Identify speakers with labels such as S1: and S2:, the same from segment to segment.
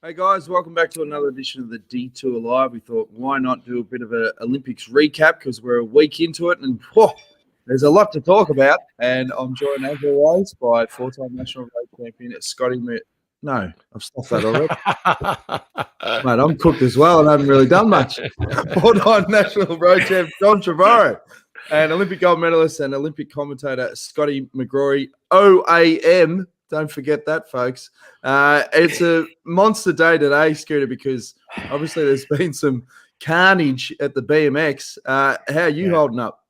S1: Hey guys, welcome back to another edition of the Detour Live. We thought, why not do a bit of an Olympics recap because we're a week into it, and there's a lot to talk about. And I'm joined as always by four-time national road champion Scotty. No, I've stopped that already. Mate, I'm cooked as well, and I haven't really done much. Four-time national road champ John Trevorrow, and Olympic gold medalist and Olympic commentator Scotty McGrory, OAM. Don't forget that, folks. It's a monster day today, Scooter, because obviously there's been some carnage at the BMX. How are you holding up?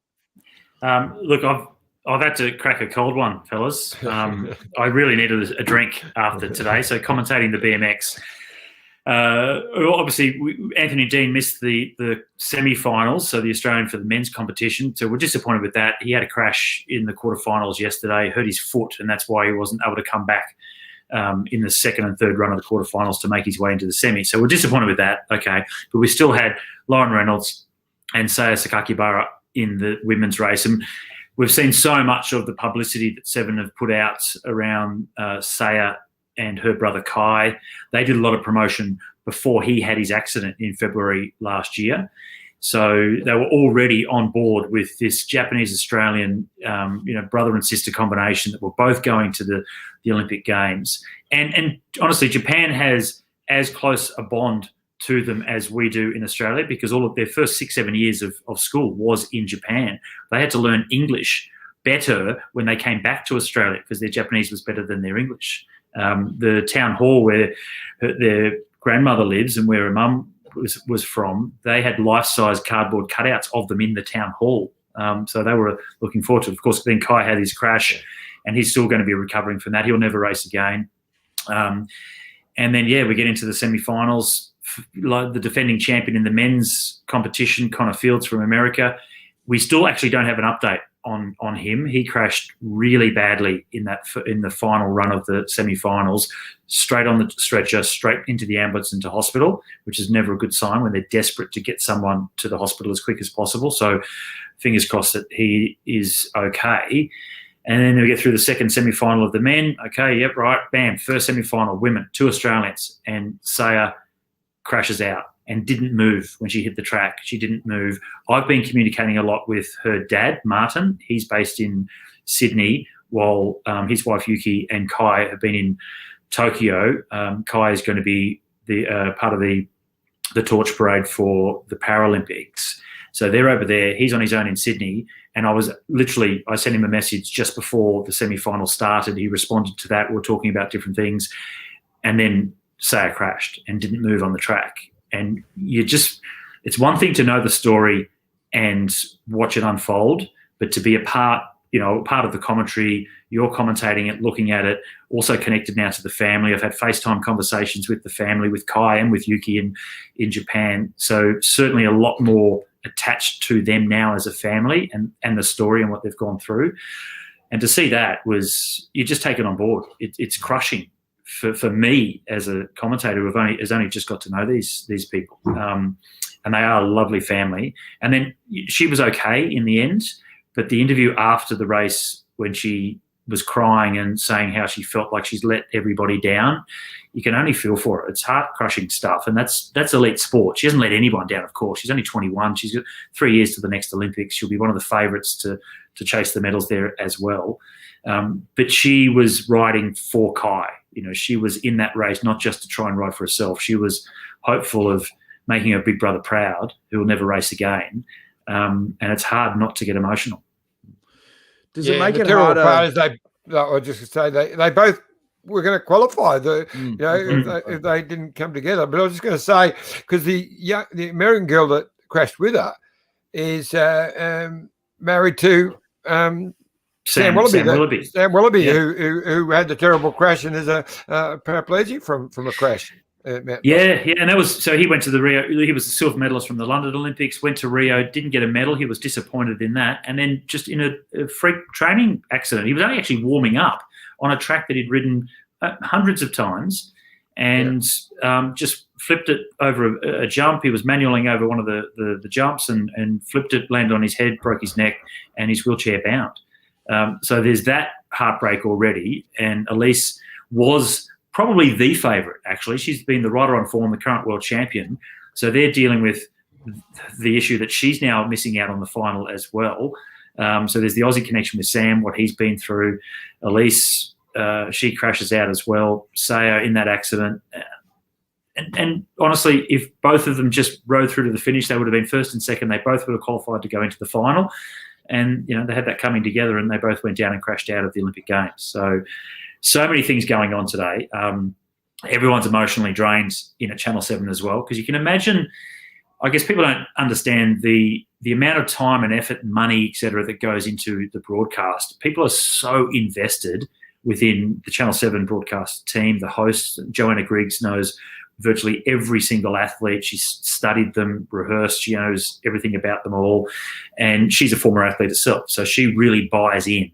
S2: Look, I've had to crack a cold one, fellas. I really needed a drink after today. So commentating the BMX, obviously Anthony Dean missed the semi-finals, so the Australian for the men's competition. So we're disappointed with that. He had a crash in the quarterfinals yesterday, hurt his foot, and that's why he wasn't able to come back in the second and third run of the quarterfinals to make his way into the semi. So we're disappointed with that. Okay, but we still had Lauren Reynolds and Saya Sakakibara in the women's race, and we've seen so much of the publicity that Seven have put out around Saya and her brother Kai. They did a lot of promotion before he had his accident in February last year. So they were already on board with this Japanese-Australian, brother and sister combination that were both going to the Olympic Games. And honestly, Japan has as close a bond to them as we do in Australia, because all of their first 6-7 years of school was in Japan. They had to learn English better when they came back to Australia because their Japanese was better than their English. The town hall where their grandmother lives and where her mum was from, they had life-size cardboard cutouts of them in the town hall. So they were looking forward to it. Of course, then Kai had his crash, and he's still going to be recovering from that. He'll never race again. And then, we get into the semi-finals. Like the defending champion in the men's competition, Connor Fields from America, we still actually don't have an update on him. He crashed really badly in the final run of the semi-finals, straight on the stretcher, straight into the ambulance into hospital, which is never a good sign when they're desperate to get someone to the hospital as quick as possible. So fingers crossed that he is okay. And then we get through the second semi-final of the men. Okay, yep, right, bam, first semi-final, women, 2 Australians, and Saya crashes out and didn't move when she hit the track. She didn't move. I've been communicating a lot with her dad, Martin. He's based in Sydney, while his wife, Yuki, and Kai have been in Tokyo. Kai is going to be the part of the torch parade for the Paralympics. So they're over there. He's on his own in Sydney. And I sent him a message just before the semi-final started. He responded to that. We're talking about different things. And then Saya crashed and didn't move on the track. And it's one thing to know the story and watch it unfold, but to be a part of the commentary, you're commentating it, looking at it, also connected now to the family. I've had FaceTime conversations with the family, with Kai and with Yuki in Japan. So certainly a lot more attached to them now as a family and the story and what they've gone through. And to see that you just take it on board. It's crushing. For me as a commentator who has only just got to know these people, and they are a lovely family. And then she was okay in the end, but the interview after the race when she was crying and saying how she felt like she's let everybody down, you can only feel for her. It's heart-crushing stuff, and that's elite sport. She hasn't let anyone down, of course. She's only 21. She's got 3 years to the next Olympics. She'll be one of the favourites to chase the medals there as well. But she was riding for Kai. She was in that race not just to try and ride for herself. She was hopeful of making her big brother proud, who will never race again. And it's hard not to get emotional.
S3: Does it make it harder? Part is I was just going to say they both were going to qualify. If they didn't come together. But I was just going to say, because the American girl that crashed with her is married to Sam Willoughby. Sam Willoughby, who had the terrible crash and is a paraplegic from a crash.
S2: And that was so. He went to the Rio. He was the silver medalist from the London Olympics. Went to Rio, didn't get a medal. He was disappointed in that, and then just in a freak training accident, he was only actually warming up on a track that he'd ridden hundreds of times, and just flipped it over a jump. He was manualing over one of the jumps and flipped it, landed on his head, broke his neck, and he's wheelchair bound. So there's that heartbreak already, and Elise was probably the favourite, actually. She's been the rider on form, the current world champion. So they're dealing with the issue that she's now missing out on the final as well. So there's the Aussie connection with Sam, what he's been through. Elise, she crashes out as well. Saya in that accident. And honestly, if both of them just rode through to the finish, they would have been first and second. They both would have qualified to go into the final. And, they had that coming together, and they both went down and crashed out of the Olympic Games. So many things going on today. Everyone's emotionally drained in at Channel 7 as well, because you can imagine, I guess people don't understand the amount of time and effort and money, et cetera, that goes into the broadcast. People are so invested within the Channel 7 broadcast team. The host, Joanna Griggs, knows virtually every single athlete. She's studied them, rehearsed. She knows everything about them all. And she's a former athlete herself. So she really buys in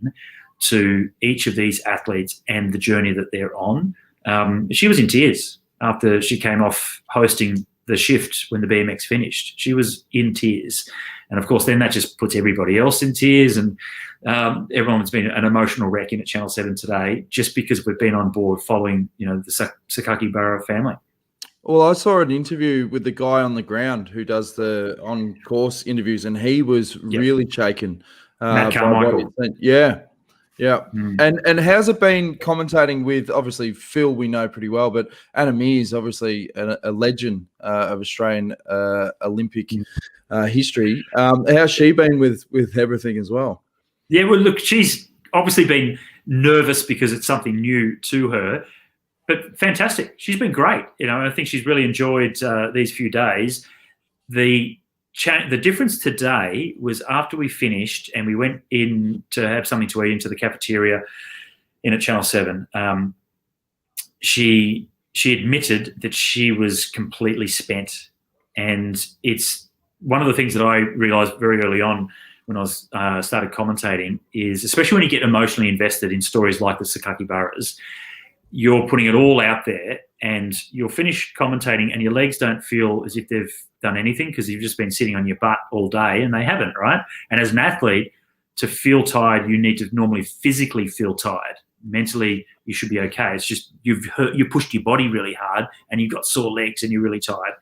S2: to each of these athletes and the journey that they're on. She was in tears after she came off hosting the shift when the BMX finished. She was in tears. And, of course, then that just puts everybody else in tears. And everyone's been an emotional wreck in at Channel 7 today just because we've been on board following, the Sakakibara family.
S1: Well, I saw an interview with the guy on the ground who does the on-course interviews, and he was really shaken.
S2: Matt Carmichael.
S1: Yeah. And how's it been commentating with, obviously, Phil we know pretty well, but Anna Mears, obviously a legend of Australian Olympic history. How's she been with everything as well?
S2: Yeah, well, look, she's obviously been nervous because it's something new to her. But fantastic. She's been great. I think she's really enjoyed these few days. The difference today was after we finished and we went in to have something to eat into the cafeteria in at Channel 7. She admitted that she was completely spent. And it's one of the things that I realised very early on when I started commentating is, especially when you get emotionally invested in stories like the Sakakibaras, you're putting it all out there and you'll finish commentating and your legs don't feel as if they've done anything because you've just been sitting on your butt all day, and they haven't, right? And as an athlete, to feel tired, you need to normally physically feel tired. Mentally, you should be okay. It's just you pushed your body really hard and you've got sore legs and you're really tired.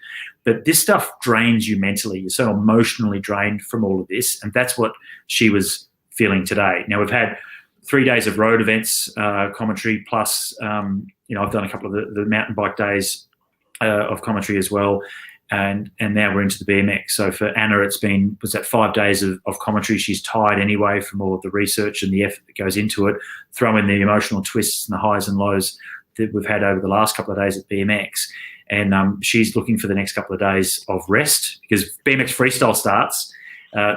S2: But this stuff drains you mentally. You're so emotionally drained from all of this, and that's what she was feeling today. Now, we've had 3 days of road events, commentary, plus, I've done a couple of the mountain bike days of commentary as well. And now we're into the BMX. So for Anna, was that 5 days of commentary. She's tired anyway from all of the research and the effort that goes into it. Throw in the emotional twists and the highs and lows that we've had over the last couple of days at BMX. And she's looking for the next couple of days of rest because BMX freestyle starts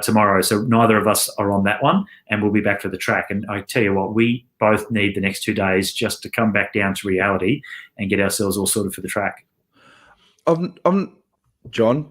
S2: tomorrow. So neither of us are on that one, and we'll be back for the track. And I tell you what, we both need the next 2 days just to come back down to reality and get ourselves all sorted for the track.
S1: John,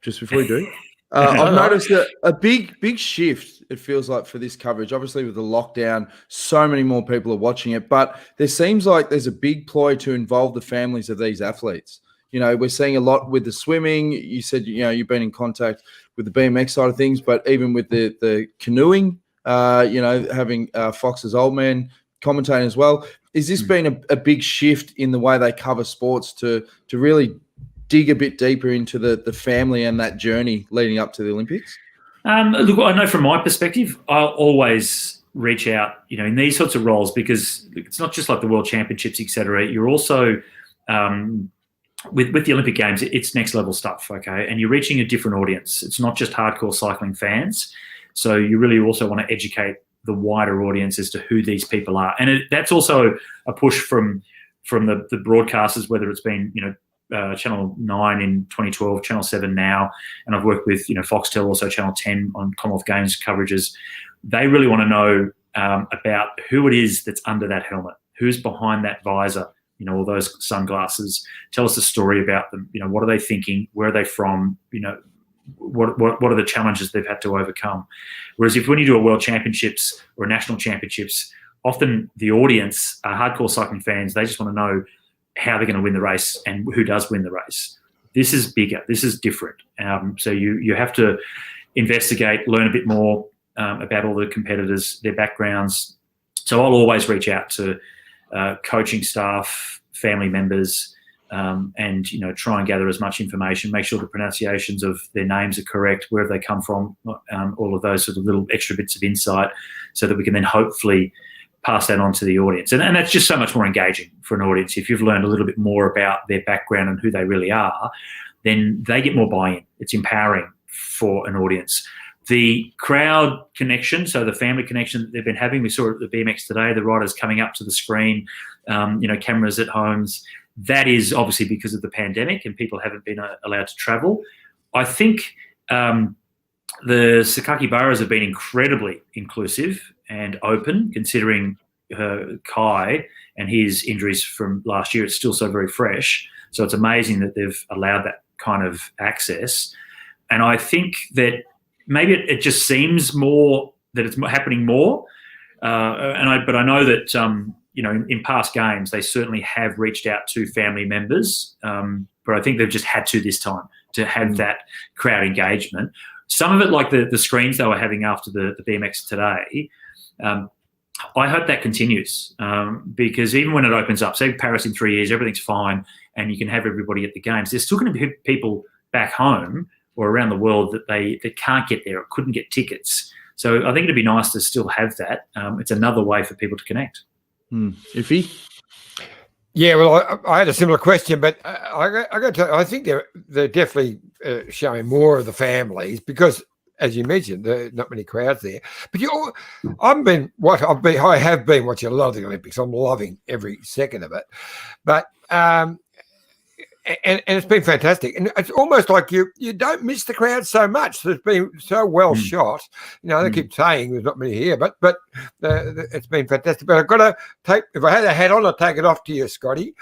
S1: just before we do, I've noticed a big shift, it feels like, for this coverage. Obviously, with the lockdown, so many more people are watching it, but there seems like there's a big ploy to involve the families of these athletes. We're seeing a lot with the swimming. You said, you've been in contact with the BMX side of things, but even with the canoeing, having Fox's old man commentating as well. Has this been a big shift in the way they cover sports to really dig a bit deeper into the family and that journey leading up to the Olympics?
S2: Look, I know from my perspective, I'll always reach out, in these sorts of roles, because it's not just like the World Championships, et cetera. You're also with the Olympic Games, it's next level stuff, okay? And you're reaching a different audience. It's not just hardcore cycling fans. So you really also want to educate the wider audience as to who these people are. And that's also a push from the broadcasters, whether it's been, Channel 9 in 2012, Channel 7 now, and I've worked with, Foxtel, also Channel 10 on Commonwealth Games coverages. They really want to know about who it is that's under that helmet, who's behind that visor, all those sunglasses. Tell us a story about them. What are they thinking? Where are they from? What are the challenges they've had to overcome? Whereas when you do a World Championships or a National Championships, often the audience are hardcore cycling fans. They just want to know how they're going to win the race and who does win the race. This is bigger. This is different. So you have to investigate, learn a bit more about all the competitors, their backgrounds. So I'll always reach out to coaching staff, family members, and try and gather as much information. Make sure the pronunciations of their names are correct, where have they come from, all of those sort of little extra bits of insight, so that we can then hopefully pass that on to the audience. And that's just so much more engaging for an audience. If you've learned a little bit more about their background and who they really are, then they get more buy-in. It's empowering for an audience. The crowd connection, so the family connection that they've been having, we saw it at the BMX today, the riders coming up to the screen, cameras at homes. That is obviously because of the pandemic and people haven't been allowed to travel. I think the Sakaki-Burras have been incredibly inclusive and open, considering Kai and his injuries from last year. It's still so very fresh. So it's amazing that they've allowed that kind of access. And I think that maybe it just seems more that it's happening more. But I know that, in past games, they certainly have reached out to family members. But I think they've just had to this time to have that crowd engagement. Some of it, like the screens they were having after the BMX today, I hope that continues, because even when it opens up, say Paris in 3 years, everything's fine and you can have everybody at the games, there's still going to be people back home or around the world that can't get there or couldn't get tickets. So I think it'd be nice to still have that. It's another way for people to connect.
S1: Iffy?
S3: Yeah, well, I had a similar question, but I got to tell you, I think they're definitely showing more of the families because, as you mentioned, there are not many crowds there. But I have been watching a lot of the Olympics. I'm loving every second of it. But and it's been fantastic. And it's almost like you don't miss the crowd so much. It's been so well shot. They keep saying there's not many here, but it's been fantastic. But I've got to if I had a hat on, I'd take it off to you, Scotty.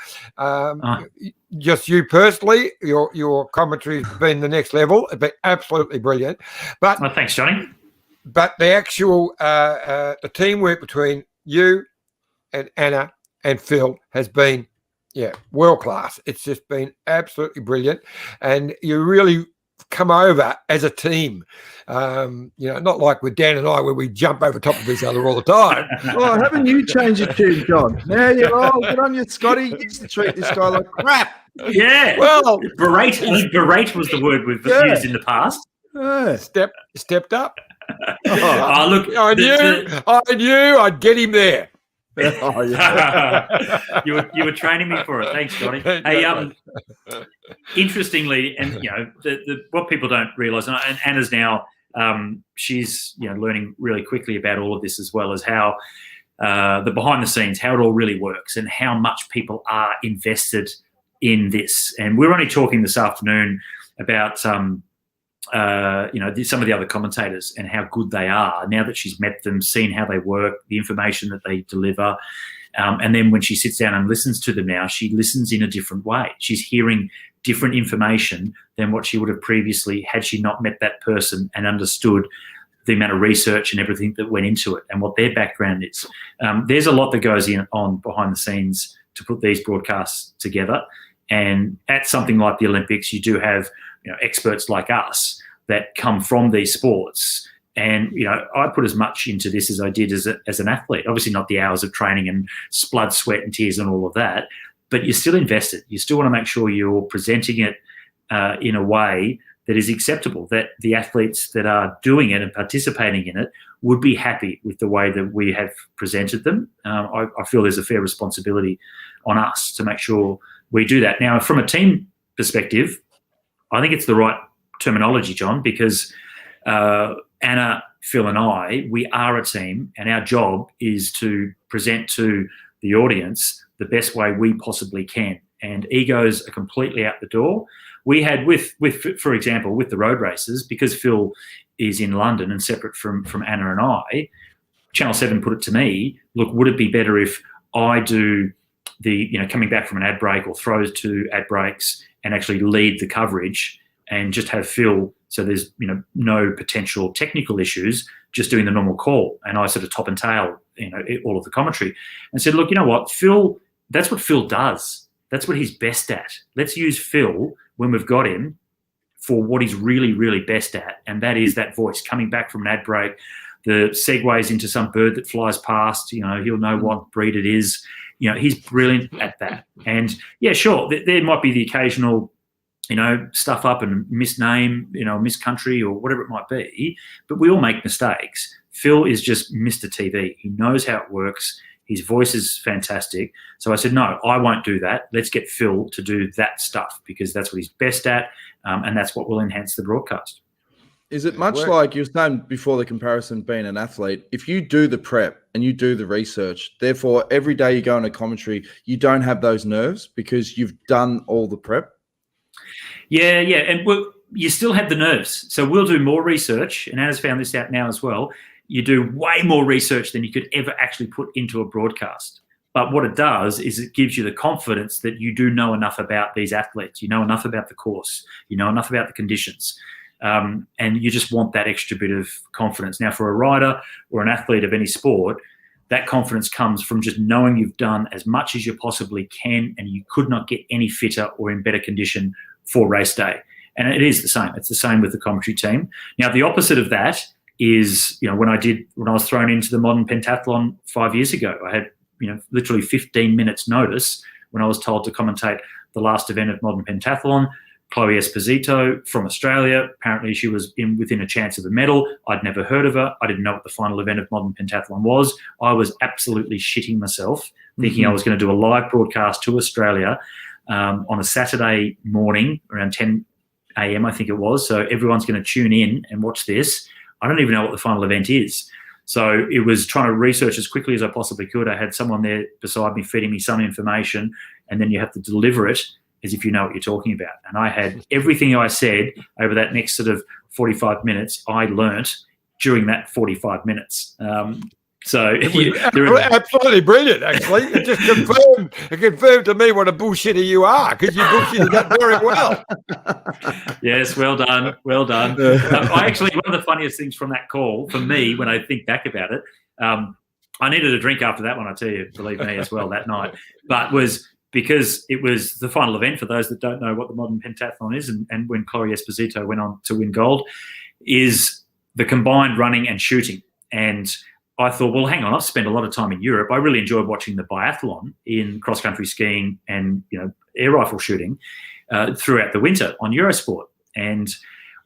S3: Just you personally, your commentary has been the next level. It's been absolutely brilliant. But
S2: thanks, Johnny.
S3: But the actual the teamwork between you and Anna and Phil has been world class. It's just been absolutely brilliant, and you really come over as a team. Not like with Dan and I, where we jump over top of each other all the time.
S1: Oh, haven't you changed your tune, John? Now you're good on you, Scotty. You used to treat this guy like crap.
S2: Yeah. Well, berate was the word we've used in the past.
S3: Stepped up.
S2: Look,
S3: I knew I'd get him there.
S1: Oh, yeah.
S2: you were training me for it. Thanks, Scotty. Hey, interestingly, and what people don't realise, and Anna's now she's learning really quickly about all of this, as well as how the behind the scenes, how it all really works, and how much people are invested in this. And we're only talking this afternoon about some of the other commentators and how good they are now that she's met them, seen how they work, the information that they deliver. And then when she sits down and listens to them now, she listens in a different way. She's hearing different information than what she would have previously had she not met that person and understood the amount of research and everything that went into it and what their background is. There's a lot that goes on behind the scenes to put these broadcasts together. And at something like the Olympics, you do have experts like us that come from these sports. And, I put as much into this as I did as an athlete. Obviously not the hours of training and blood, sweat and tears and all of that, but you're still invested. You still want to make sure you're presenting it in a way that is acceptable, that the athletes that are doing it and participating in it would be happy with the way that we have presented them. I feel there's a fair responsibility on us to make sure we do that. Now, from a team perspective, I think it's the right terminology, John, because Anna, Phil and I, we are a team, and our job is to present to the audience the best way we possibly can. And egos are completely out the door. We had for example, with the road races, because Phil is in London and separate from Anna and I, Channel 7 put it to me, look, would it be better if I do the, coming back from an ad break or throws to ad breaks and actually lead the coverage and just have Phil, so there's, no potential technical issues, just doing the normal call. And I sort of top and tail, all of the commentary, and said, look, you know what, Phil, that's what Phil does. That's what he's best at. Let's use Phil when we've got him for what he's really, really best at. And that is that voice coming back from an ad break, the segues into some bird that flies past, he'll know what breed it is. He's brilliant at that. And yeah, sure, there might be the occasional, stuff up and misname, miss country or whatever it might be, but we all make mistakes. Phil is just Mr. TV. He knows how it works. His voice is fantastic. So I said, no, I won't do that. Let's get Phil to do that stuff because that's what he's best at, and that's what will enhance the broadcast.
S1: Is it much like you were saying before the comparison being an athlete? If you do the prep and you do the research, therefore every day you go into commentary, you don't have those nerves because you've done all the prep? Yeah.
S2: And you still have the nerves. So we'll do more research, and Anna's found this out now as well. You do way more research than you could ever actually put into a broadcast. But what it does is it gives you the confidence that you do know enough about these athletes. You know enough about the course. You know enough about the conditions. And you just want that extra bit of confidence. Now, for a rider or an athlete of any sport, that confidence comes from just knowing you've done as much as you possibly can and you could not get any fitter or in better condition for race day. And it is the same. It's the same with the commentary team. Now, the opposite of that is, when I was thrown into the modern pentathlon 5 years ago, I had, literally 15 minutes notice when I was told to commentate the last event of modern pentathlon. Chloe Esposito from Australia, apparently she was within a chance of a medal. I'd never heard of her. I didn't know what the final event of modern pentathlon was. I was absolutely shitting myself, thinking I was going to do a live broadcast to Australia on a Saturday morning around 10 a.m. I think it was. So everyone's going to tune in and watch this. I don't even know what the final event is. So it was trying to research as quickly as I possibly could. I had someone there beside me feeding me some information, and then you have to deliver it as if you know what you're talking about. And I had everything I said over that next sort of 45 minutes, I learnt during that 45 minutes.
S3: Absolutely brilliant, actually. It just confirmed to me what a bullshitter you are, because you bullshitted that very well.
S2: Yes, well done. One of the funniest things from that call, for me, when I think back about it, I needed a drink after that one, I tell you, believe me, as well, that night. But was because it was the final event, for those that don't know what the modern pentathlon is, and when Chloe Esposito went on to win gold, is the combined running and shooting. And I thought, well, hang on, I've spent a lot of time in Europe. I really enjoyed watching the biathlon in cross-country skiing and air rifle shooting throughout the winter on Eurosport. And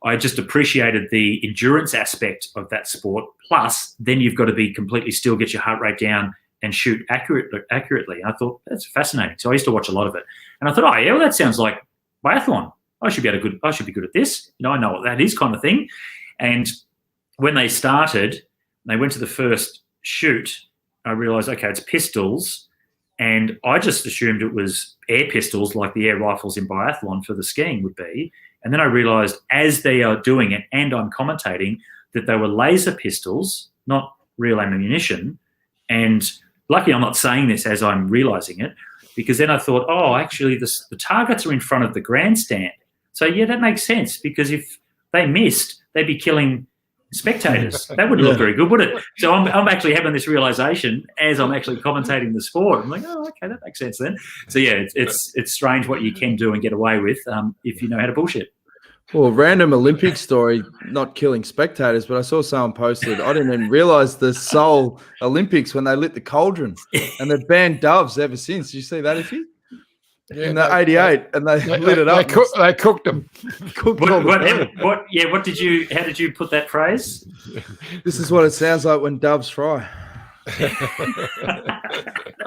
S2: I just appreciated the endurance aspect of that sport. Plus, then you've got to be completely still, get your heart rate down, and shoot accurately. And I thought, that's fascinating. So I used to watch a lot of it. And I thought, oh, yeah, well, that sounds like biathlon. I should be good at this. I know what that is, kind of thing. And when they started, they went to the first shoot, I realised, okay, it's pistols. And I just assumed it was air pistols like the air rifles in biathlon for the skiing would be. And then I realised as they are doing it and I'm commentating that they were laser pistols, not real ammunition. And luckily I'm not saying this as I'm realising it, because then I thought, oh, actually the targets are in front of the grandstand. So, yeah, that makes sense, because if they missed, they'd be killing spectators. That wouldn't look very good, would it? So I'm actually having this realization as I'm actually commentating the sport. I'm like, oh, okay, that makes sense then. So yeah, it's strange what you can do and get away with if you know how to bullshit.
S1: Well, random Olympic story, not killing spectators, but I saw someone posted, I didn't even realize the Seoul Olympics when they lit the cauldron, and they've banned doves ever since. Did you see that, Iffy? Yeah, in the 88, and they lit it up.
S3: They cooked them.
S2: How did you put that phrase?
S1: This is what it sounds like when doves fry.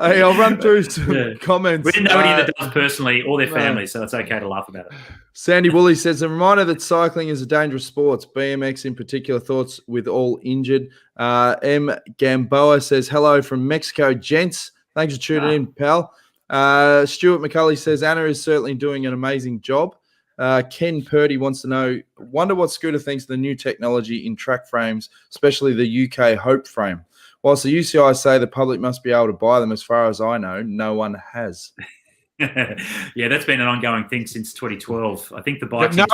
S1: Hey, I'll run through some comments.
S2: We didn't know any of the doves personally or their families, so it's okay to laugh about it.
S1: Sandy Woolley says, a reminder that cycling is a dangerous sport. BMX in particular, thoughts with all injured. M. Gamboa says, hello from Mexico, gents. Thanks for tuning in, pal. Stuart McCulley says, Anna is certainly doing an amazing job. Ken Purdy wants to know, wonder what Scooter thinks of the new technology in track frames, especially the UK Hope frame. Whilst the UCI say the public must be able to buy them, as far as I know, no one has.
S2: Yeah, that's been an ongoing thing since 2012. I think the bikes.
S3: No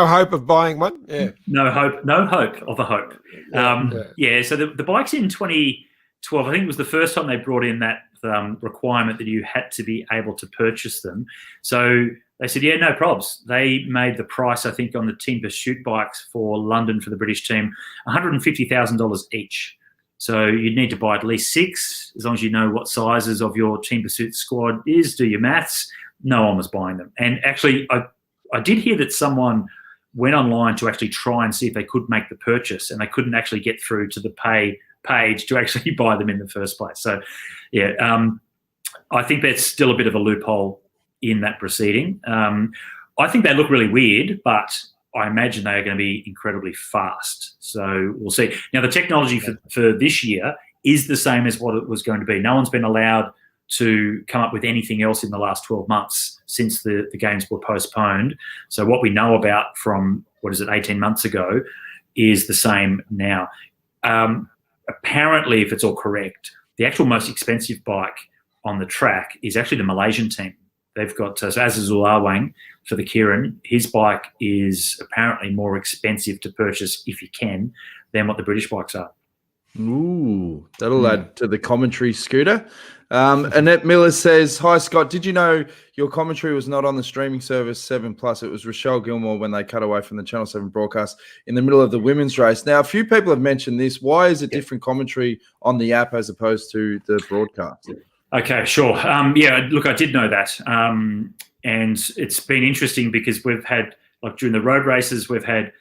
S3: hope of buying one. Yeah.
S2: No hope of a hope. So the bikes in 2012, I think it was the first time they brought in that requirement that you had to be able to purchase them. So they said, yeah, no probs. They made the price, I think, on the Team Pursuit bikes for London for the British team, $150,000 each. So you'd need to buy at least 6, as long as you know what sizes of your Team Pursuit squad is. Do your maths. No one was buying them. And actually, I did hear that someone went online to actually try and see if they could make the purchase, and they couldn't actually get through to the pay page to actually buy them in the first place. So, yeah, I think that's still a bit of a loophole in that proceeding. I think they look really weird, but I imagine they are going to be incredibly fast. So we'll see. Now, the technology for this year is the same as what it was going to be. No one's been allowed to come up with anything else in the last 12 months since the games were postponed. So what we know about from, 18 months ago is the same now. Apparently, if it's all correct, the actual most expensive bike on the track is actually the Malaysian team. They've got, so Azizul Awang for the Kieran, his bike is apparently more expensive to purchase, if you can, than what the British bikes are.
S1: Ooh, that'll add to the commentary, Scooter. Annette Miller says, hi, Scott. Did you know your commentary was not on the streaming service 7+? It was Rochelle Gilmore when they cut away from the Channel 7 broadcast in the middle of the women's race. Now, a few people have mentioned this. Why is it different commentary on the app as opposed to the broadcast?
S2: Okay, sure. Look, I did know that. And it's been interesting because we've had, like during the road races, we've had,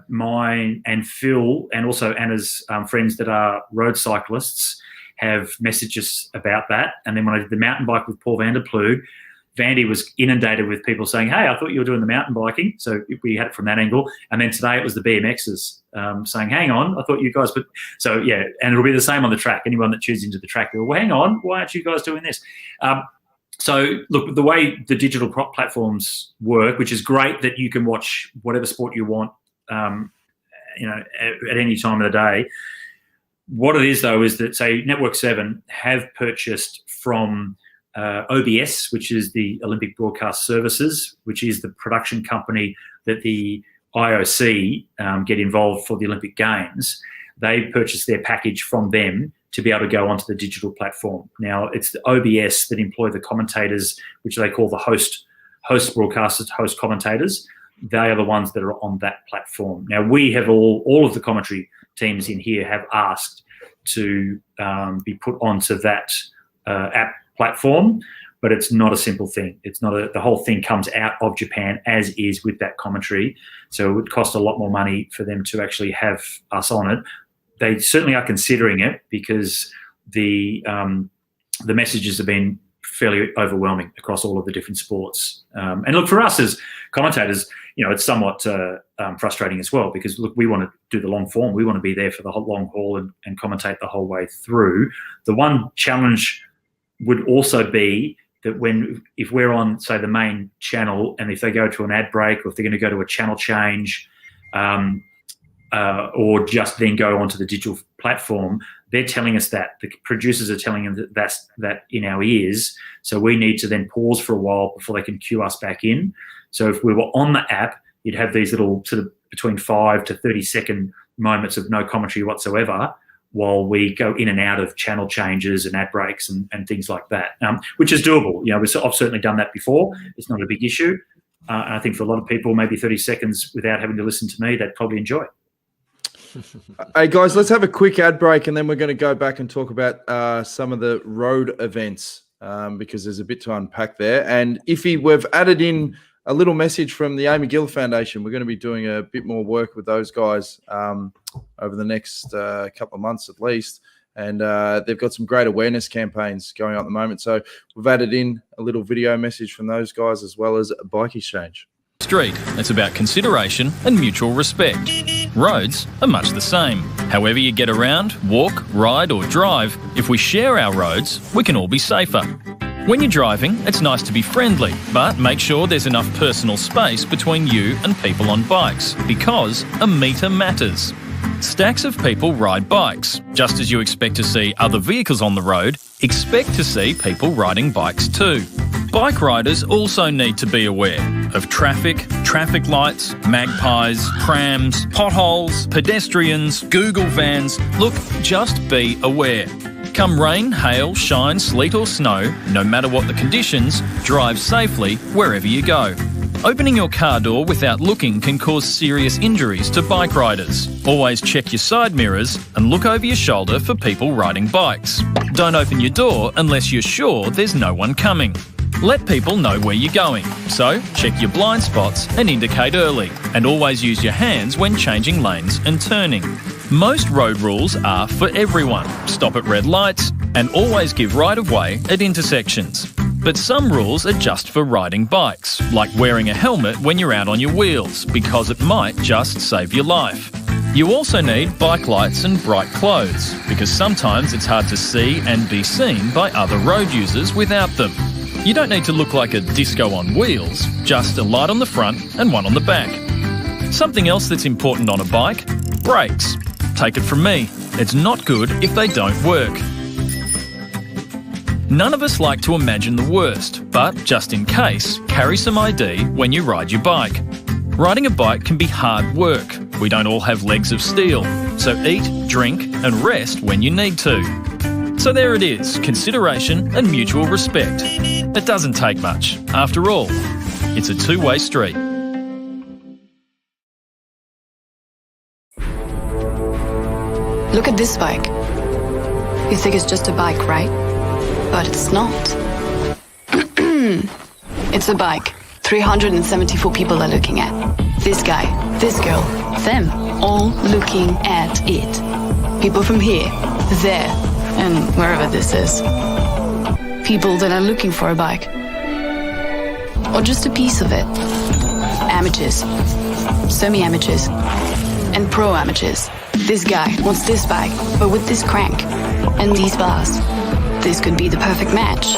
S2: mine and Phil and also Anna's friends that are road cyclists have messaged us about that. And then when I did the mountain bike with Paul van der Ploeg, Vandy was inundated with people saying, hey, I thought you were doing the mountain biking. So we had it from that angle. And then today it was the BMXers saying, hang on, I thought you guys, but so yeah, and it'll be the same on the track. Anyone that tunes into the track, will, well, hang on, why aren't you guys doing this? So look, the way the digital platforms work, which is great that you can watch whatever sport you want, at any time of the day. What it is, though, is that, say, Network 7 have purchased from OBS, which is the Olympic Broadcast Services, which is the production company that the IOC get involved for the Olympic Games. They purchased their package from them to be able to go onto the digital platform. Now, it's the OBS that employ the commentators, which they call the host broadcasters, host commentators. They are the ones that are on that platform. Now, we have all of the commentary teams in here have asked to be put onto that app platform, but it's not a simple thing. It's not the whole thing comes out of Japan as is with that commentary. So it would cost a lot more money for them to actually have us on it. They certainly are considering it because the messages have been fairly overwhelming across all of the different sports. And look, for us as commentators, it's somewhat frustrating as well because, look, we want to do the long form. We want to be there for the long haul and commentate the whole way through. The one challenge would also be that if we're on, say, the main channel and if they go to an ad break or if they're going to go to a channel change or just then go onto the digital platform, they're telling us that. The producers are telling them that in our ears. So we need to then pause for a while before they can cue us back in. So if we were on the app, you'd have these little sort of between 5 to 30 second moments of no commentary whatsoever while we go in and out of channel changes and ad breaks and things like that, which is doable. I've certainly done that before. It's not a big issue. And I think for a lot of people, maybe 30 seconds without having to listen to me, they'd probably enjoy it.
S1: Hey, guys, let's have a quick ad break and then we're going to go back and talk about some of the road events because there's a bit to unpack there. And Iffy, we've added in a little message from the Amy Gill Foundation. We're going to be doing a bit more work with those guys over the next couple of months at least. And they've got some great awareness campaigns going on at the moment. So we've added in a little video message from those guys as well as a bike exchange.
S4: Street, it's about consideration and mutual respect. Roads are much the same. However you get around, walk, ride or drive, if we share our roads, we can all be safer. When you're driving, it's nice to be friendly, but make sure there's enough personal space between you and people on bikes, because a metre matters. Stacks of people ride bikes. Just as you expect to see other vehicles on the road, expect to see people riding bikes too. Bike riders also need to be aware of traffic lights, magpies, prams, potholes, pedestrians, Google vans. Look, just be aware. Come rain, hail, shine, sleet or snow, no matter what the conditions, drive safely wherever you go. Opening your car door without looking can cause serious injuries to bike riders. Always check your side mirrors and look over your shoulder for people riding bikes. Don't open your door unless you're sure there's no one coming. Let people know where you're going, so check your blind spots and indicate early, and always use your hands when changing lanes and turning. Most road rules are for everyone. Stop at red lights and always give right of way at intersections. But some rules are just for riding bikes, like wearing a helmet when you're out on your wheels, because it might just save your life. You also need bike lights and bright clothes, because sometimes it's hard to see and be seen by other road users without them. You don't need to look like a disco on wheels, just a light on the front and one on the back. Something else that's important on a bike: brakes. Take it from me, it's not good if they don't work. None of us like to imagine the worst, but just in case, carry some ID when you ride your bike. Riding a bike can be hard work. We don't all have legs of steel, so eat, drink and rest when you need to. So there it is, consideration and mutual respect. It doesn't take much. After all, it's a two-way street.
S5: Look at this bike. You think it's just a bike, right? But it's not. It's a bike 374 people are looking at. This guy, this girl, them, all looking at it. People from here, there, and wherever this is. People that are looking for a bike. Or just a piece of it. Amateurs, semi-amateurs, and pro-amateurs. This guy wants this bike, but with this crank and these bars. This could be the perfect match.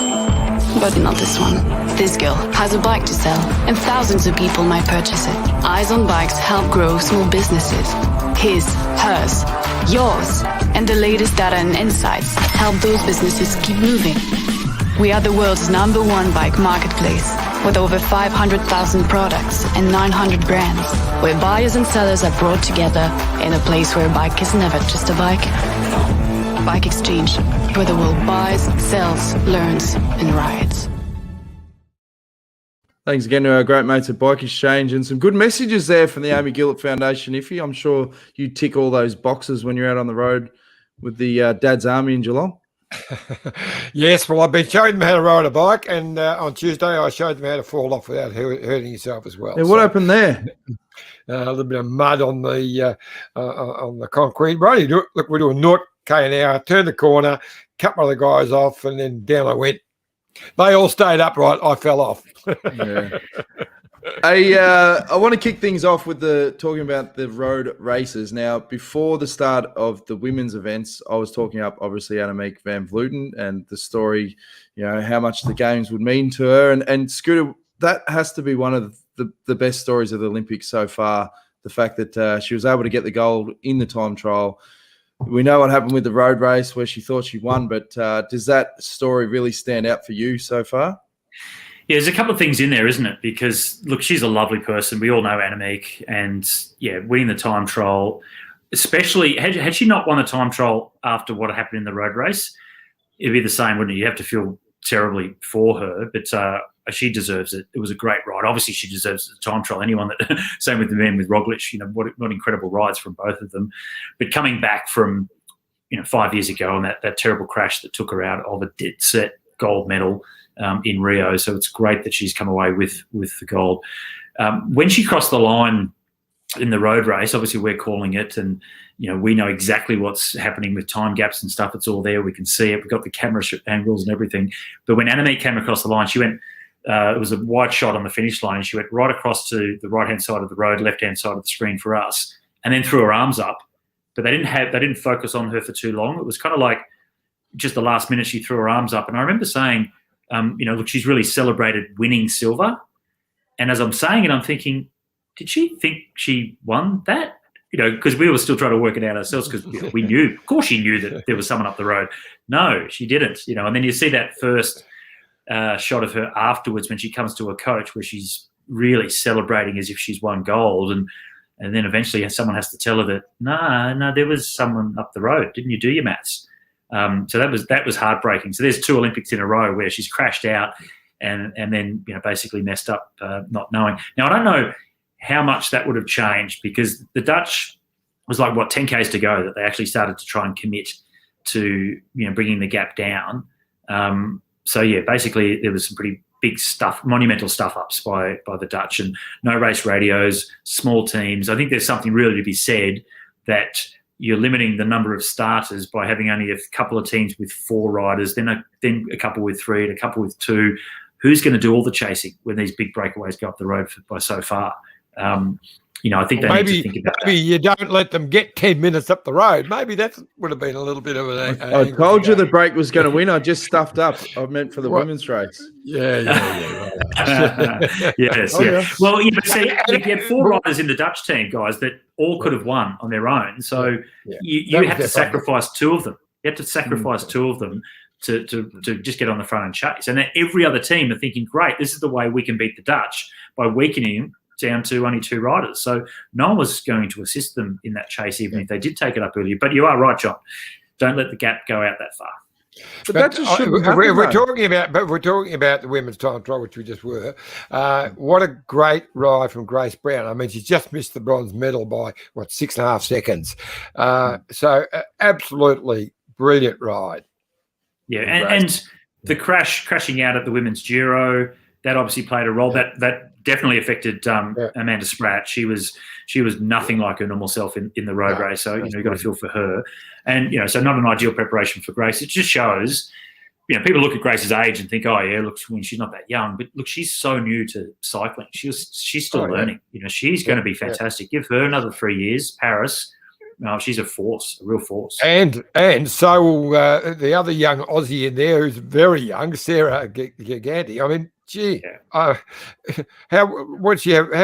S5: But not this one. This girl has a bike to sell, and thousands of people might purchase it. Eyes on Bikes help grow small businesses. His, hers, yours, and the latest data and insights help those businesses keep moving. We are the world's #1 bike marketplace, with over 500,000 products and 900 brands, where buyers and sellers are brought together in a place where a bike is never just a bike. Bike Exchange, where the world buys, sells, learns, and rides.
S1: Thanks again to our great mates at Bike Exchange, and some good messages there from the Amy Gillett Foundation. Iffy, I'm sure you tick all those boxes when you're out on the road with the Dad's Army in Geelong.
S3: Yes, well, I've been showing them how to ride a bike, and on Tuesday I showed them how to fall off without hurting yourself as well.
S1: Yeah, what happened there?
S3: A little bit of mud on the concrete. Right, look, we're doing 0 k an hour. Turned the corner, cut one of the guys off, and then down I went. They all stayed upright. I fell off.
S1: Yeah. I want to kick things off with talking about the road races. Now, before the start of the women's events, I was talking up, obviously, Annemiek van Vleuten and the story, how much the games would mean to her. And Scooter, that has to be one of the best stories of the Olympics so far, the fact that she was able to get the gold in the time trial. We know what happened with the road race where she thought she won, but does that story really stand out for you so far?
S2: Yeah, there's a couple of things in there, isn't it? Because, look, she's a lovely person. We all know Annemiek, and, winning the time trial, especially, had she not won the time trial after what happened in the road race, it'd be the same, wouldn't it? You have to feel terribly for her, but she deserves it. It was a great ride. Obviously, she deserves the time trial. Anyone that, same with the men with Roglic, what incredible rides from both of them. But coming back from, 5 years ago and that terrible crash that took her out of a dead set gold medal in Rio. So it's great that she's come away with the gold. When she crossed the line in the road race, obviously we're calling it, and we know exactly what's happening with time gaps and stuff. It's all there. We can see it. We've got the camera angles and everything. But when Annemiek came across the line, she went. It was a wide shot on the finish line, and she went right across to the right-hand side of the road, left-hand side of the screen for us, and then threw her arms up. But they didn't focus on her for too long. It was kind of like just the last minute she threw her arms up. And I remember saying, look, she's really celebrated winning silver. And as I'm saying it, I'm thinking, did she think she won that? Because we were still trying to work it out ourselves, because we knew, of course she knew that there was someone up the road. No, she didn't, and then you see that first shot of her afterwards when she comes to her coach where she's really celebrating as if she's won gold. And then eventually someone has to tell her that, no, there was someone up the road. Didn't you do your maths? So that was heartbreaking. So there's 2 Olympics in a row where she's crashed out and then basically messed up not knowing. Now I don't know how much that would have changed, because the Dutch was like 10 Ks to go that they actually started to try and commit to bringing the gap down. Basically there was some pretty big stuff, monumental stuff ups by the Dutch, and no race radios, small teams. I think there's something really to be said that you're limiting the number of starters by having only a couple of teams with 4 riders, then a couple with 3 and a couple with 2. Who's going to do all the chasing when these big breakaways go up the road by so far? I think they need to think about
S3: maybe that. You don't let them get 10 minutes up the road. Maybe that would have been a little bit of an.
S1: I told you the break was going to win. I just stuffed up. I meant for the women's race.
S3: Yeah.
S2: Yes. Yeah. Well, but see, you get 4 riders in the Dutch team, guys, that all could have won on their own. So you have to sacrifice 2 of them. You have to sacrifice 2 of them to just get on the front and chase. And then every other team are thinking, great, this is the way we can beat the Dutch, by weakening down to only 2 riders. So no one was going to assist them in that chase, even if they did take it up earlier. But you are right, John. Don't let the gap go out that far.
S1: But that just shouldn't happen,
S3: we're talking about the women's time trial, which we just were. What a great ride from Grace Brown. I mean, she just missed the bronze medal by 6.5 seconds. So absolutely brilliant ride.
S2: Yeah, and the crashing out at the women's Giro, that obviously played a role. That definitely affected Amanda Spratt. She was nothing like her normal self in the road race. So you've got to feel for her. And so not an ideal preparation for Grace. It just shows, people look at Grace's age and think, oh yeah, look, she's not that young. But look, she's so new to cycling. She's still learning. She's going to be fantastic. Give her another 3 years, Paris. No, she's a force, a real force.
S3: And so will the other young Aussie in there, who's very young, Sarah Giganti. I mean, gee, how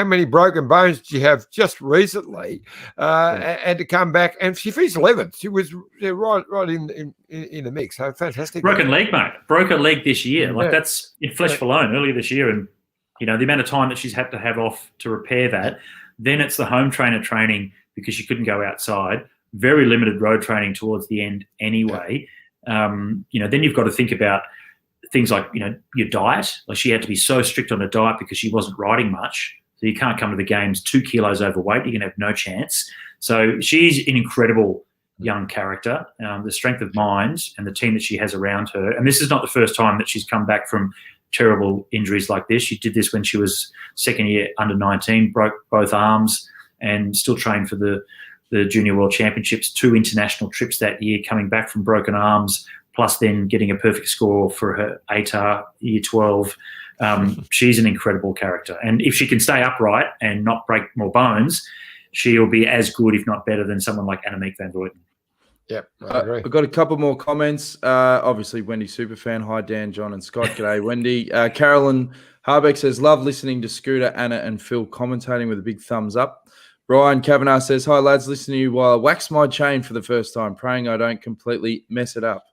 S3: many broken bones did you have just recently? And to come back, and she finished 11th. She was right in the mix. So fantastic.
S2: Broken leg, mate. Broke her leg this year. Like that's in flesh alone earlier this year, and the amount of time that she's had to have off to repair that. Then it's the home trainer training, because she couldn't go outside. Very limited road training towards the end anyway. Then you've got to think about things like, your diet. Like, she had to be so strict on her diet because she wasn't riding much. So you can't come to the games 2 kilos overweight. You're going to have no chance. So she's an incredible young character. The strength of mind and the team that she has around her. And this is not the first time that she's come back from terrible injuries like this. She did this when she was second year under 19, broke both arms, and still trained for the Junior World Championships, 2 international trips that year, coming back from broken arms, plus then getting a perfect score for her ATAR year 12. She's an incredible character. And if she can stay upright and not break more bones, she'll be as good, if not better, than someone like Annemiek van Vleuten.
S3: Yep, I agree.
S1: I've got a couple more comments. Obviously, Wendy Superfan. Hi, Dan, John, and Scott. G'day, Wendy. Carolyn Harbeck says, love listening to Scooter, Anna, and Phil commentating, with a big thumbs up. Brian Kavanagh says, hi, lads. Listen to you while I wax my chain for the first time, praying I don't completely mess it up.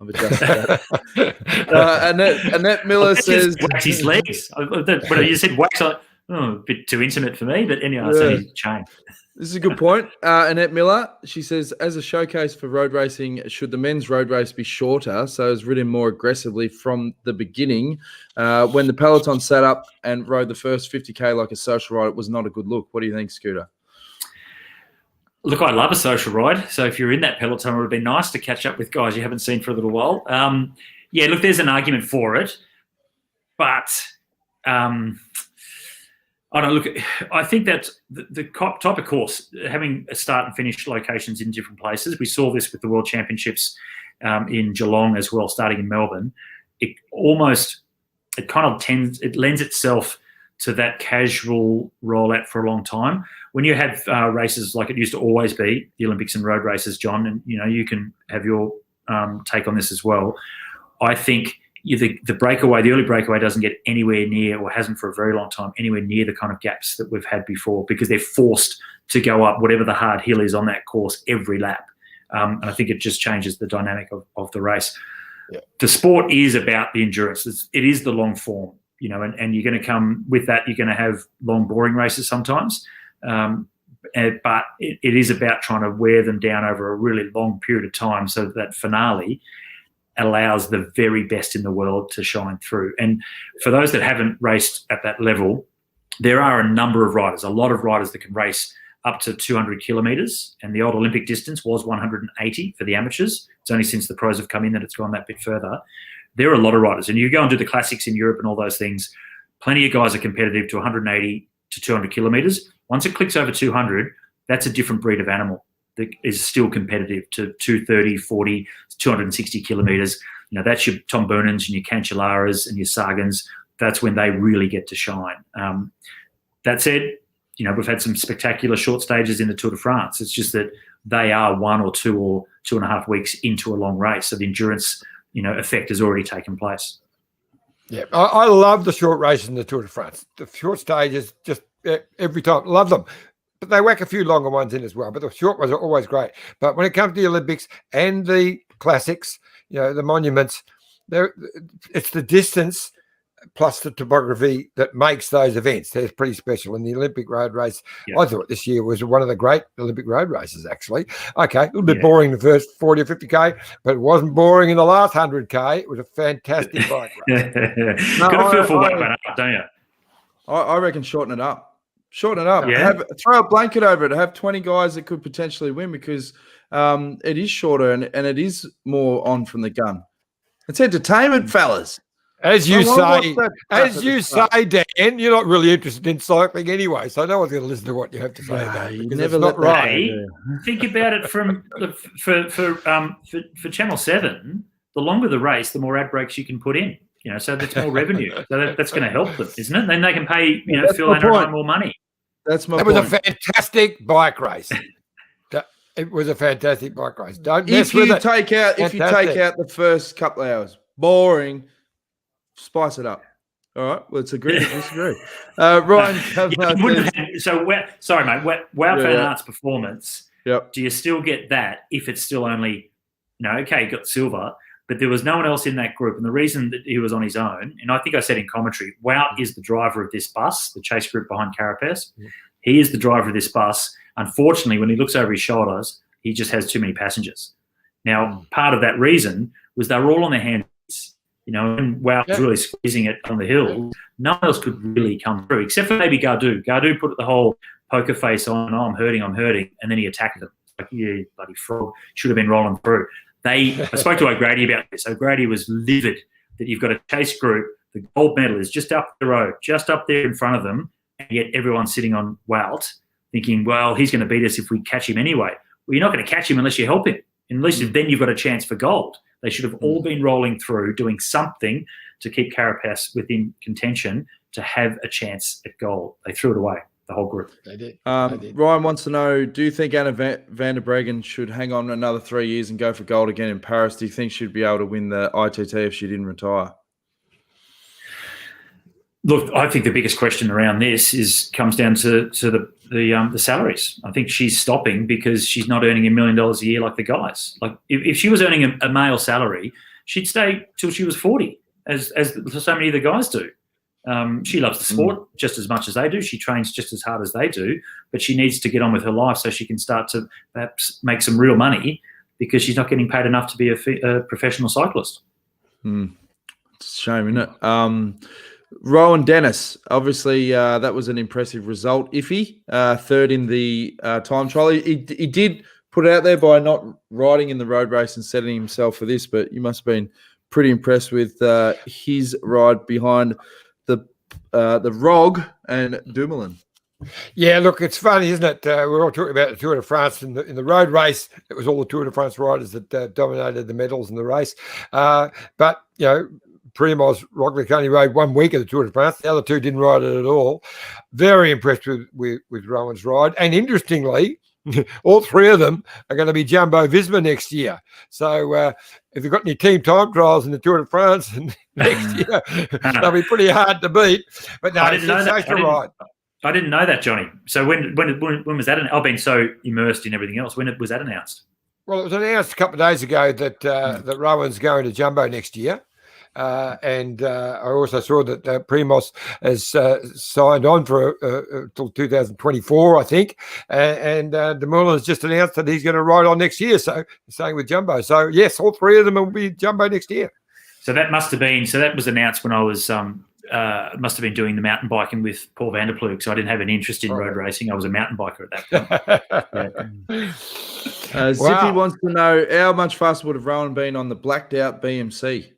S1: I've adjusted that. Annette Miller says...
S2: wax his legs. But you said wax, a bit too intimate for me, but anyway, I said chain.
S1: This is a good point. Annette Miller, she says, as a showcase for road racing, should the men's road race be shorter, so it's ridden more aggressively from the beginning? When the peloton sat up and rode the first 50K like a social ride, it was not a good look. What do you think, Scooter?
S2: Look, I love a social ride. So if you're in that peloton, it would have been nice to catch up with guys you haven't seen for a little while. Look, there's an argument for it. But I don't look. I think that the type of course, having a start and finish locations in different places. We saw this with the World Championships in Geelong as well, starting in Melbourne. It lends itself to that casual rollout for a long time. When you have races like it used to always be, the Olympics and road races, John, and you can have your take on this as well. I think the breakaway, the early breakaway, doesn't get anywhere near, or hasn't for a very long time, anywhere near the kind of gaps that we've had before, because they're forced to go up whatever the hard hill is on that course every lap. And I think it just changes the dynamic of the race. Yeah. The sport is about the endurance. It is the long form, and you're going to come with that. You're going to have long, boring races sometimes. But it is about trying to wear them down over a really long period of time, so that finale allows the very best in the world to shine through. And for those that haven't raced at that level, there are a number of riders, a lot of riders that can race up to 200 kilometres, and the old Olympic distance was 180 for the amateurs. It's only since the pros have come in that it's gone that bit further. There are a lot of riders, and you go and do the classics in Europe and all those things, plenty of guys are competitive to 180 to 200 kilometres. Once it clicks over 200, that's a different breed of animal that is still competitive to 230, 40, 260 kilometres. You know, that's your Tom Burnens and your Cancellaras and your Sagans. That's when they really get to shine. That said, you know, we've had some spectacular short stages in the Tour de France. It's just that they are 1 or 2 or 2.5 weeks into a long race. So the endurance, you know, effect has already taken place.
S3: Yeah, I love the short races in the Tour de France. The short stages, just every time, love them. But they whack a few longer ones in as well. But the short ones are always great. But when it comes to the Olympics and the classics, you know, the monuments, it's the distance plus the topography that makes those events. They're pretty special. And the Olympic road race, I thought this year was one of the great Olympic road races, actually. Okay, a little bit boring the first 40 or 50K, but it wasn't boring in the last 100K. It was a fantastic bike race.
S2: Got a feel for what went up, don't you?
S1: I reckon shorten it up. Shorten it up.
S2: Yeah.
S1: Throw a blanket over it. Have 20 guys that could potentially win because it is shorter and it is more on from the gun. It's entertainment, fellas.
S3: As you say, Dan, you're not really interested in cycling anyway, so no one's going to listen to what you have to say about it.
S1: You never let that
S2: right. Think about it from for Channel 7. The longer the race, the more ad breaks you can put in. You know, so that's more revenue. So that's going to help them, isn't it? Then they can pay, you know, Phil and more money.
S1: That's my
S3: point. It was a fantastic bike race. It was a fantastic bike race. Don't mess with it.
S1: If you take out the first couple of hours, boring. Spice it up. All right. Let's agree to disagree. Ryan,
S2: sorry, mate. Wout van Aert's performance.
S1: Yep.
S2: Do you still get that if it's still only, okay, got silver, but there was no one else in that group, and the reason that he was on his own, and I think I said in commentary, Wout is the driver of this bus, the chase group behind Carapaz. Yeah. He is the driver of this bus. Unfortunately, when he looks over his shoulders, he just has too many passengers. Now, part of that reason was they were all on their hands. And Wout was really squeezing it on the hill. No one else could really come through, except for maybe Gaudu. Gaudu put the whole poker face on, I'm hurting, and then he attacked them. Like, yeah, bloody frog, should have been rolling through. I spoke to O'Grady about this. O'Grady was livid that you've got a chase group, the gold medal is just up the road, just up there in front of them, and yet everyone's sitting on Wout thinking, well, he's going to beat us if we catch him anyway. Well, you're not going to catch him unless you help him. At least then you've got a chance for gold. They should have all been rolling through, doing something to keep Carapaz within contention to have a chance at gold. They threw it away, the whole group.
S3: They did.
S1: Ryan wants to know, do you think Anna van der Breggen should hang on another 3 years and go for gold again in Paris? Do you think she'd be able to win the ITT if she didn't retire?
S2: Look, I think the biggest question around this comes down to the salaries. I think she's stopping because she's not earning $1 million a year like the guys. Like if she was earning a male salary, she'd stay till she was 40, as so many of the guys do. She loves the sport just as much as they do. She trains just as hard as they do, but she needs to get on with her life so she can start to perhaps make some real money because she's not getting paid enough to be a professional cyclist.
S1: It's a shame, isn't it? Rowan Dennis, obviously that was an impressive result. Iffy, third in the time trial. He did put it out there by not riding in the road race and setting himself for this, but you must have been pretty impressed with his ride behind the Rog and Dumoulin.
S3: Yeah, look, it's funny, isn't it? We're all talking about the Tour de France in the road race. It was all the Tour de France riders that dominated the medals in the race. But, Primoz Roglic only rode 1 week of the Tour de France. The other two didn't ride it at all. Very impressed with Rowan's ride. And interestingly, all three of them are going to be Jumbo Visma next year. So if they've got any team time trials in the Tour de France next year, they'll be pretty hard to beat. But no, it's a sensational ride.
S2: I didn't know that, Johnny. So when was that? I've been so immersed in everything else. When was that announced?
S3: Well, it was announced a couple of days ago that Rowan's going to Jumbo next year. And I also saw that Primoz has signed on for till 2024, I think. And Dumoulin has just announced that he's going to ride on next year. So staying with Jumbo. So yes, all three of them will be Jumbo next year.
S2: So that must have been. So that was announced when I was must have been doing the mountain biking with Paul van der Ploeg. So I didn't have an interest in road racing. I was a mountain biker at that point.
S1: Zippy wants to know how much faster would have Rowan been on the blacked out BMC?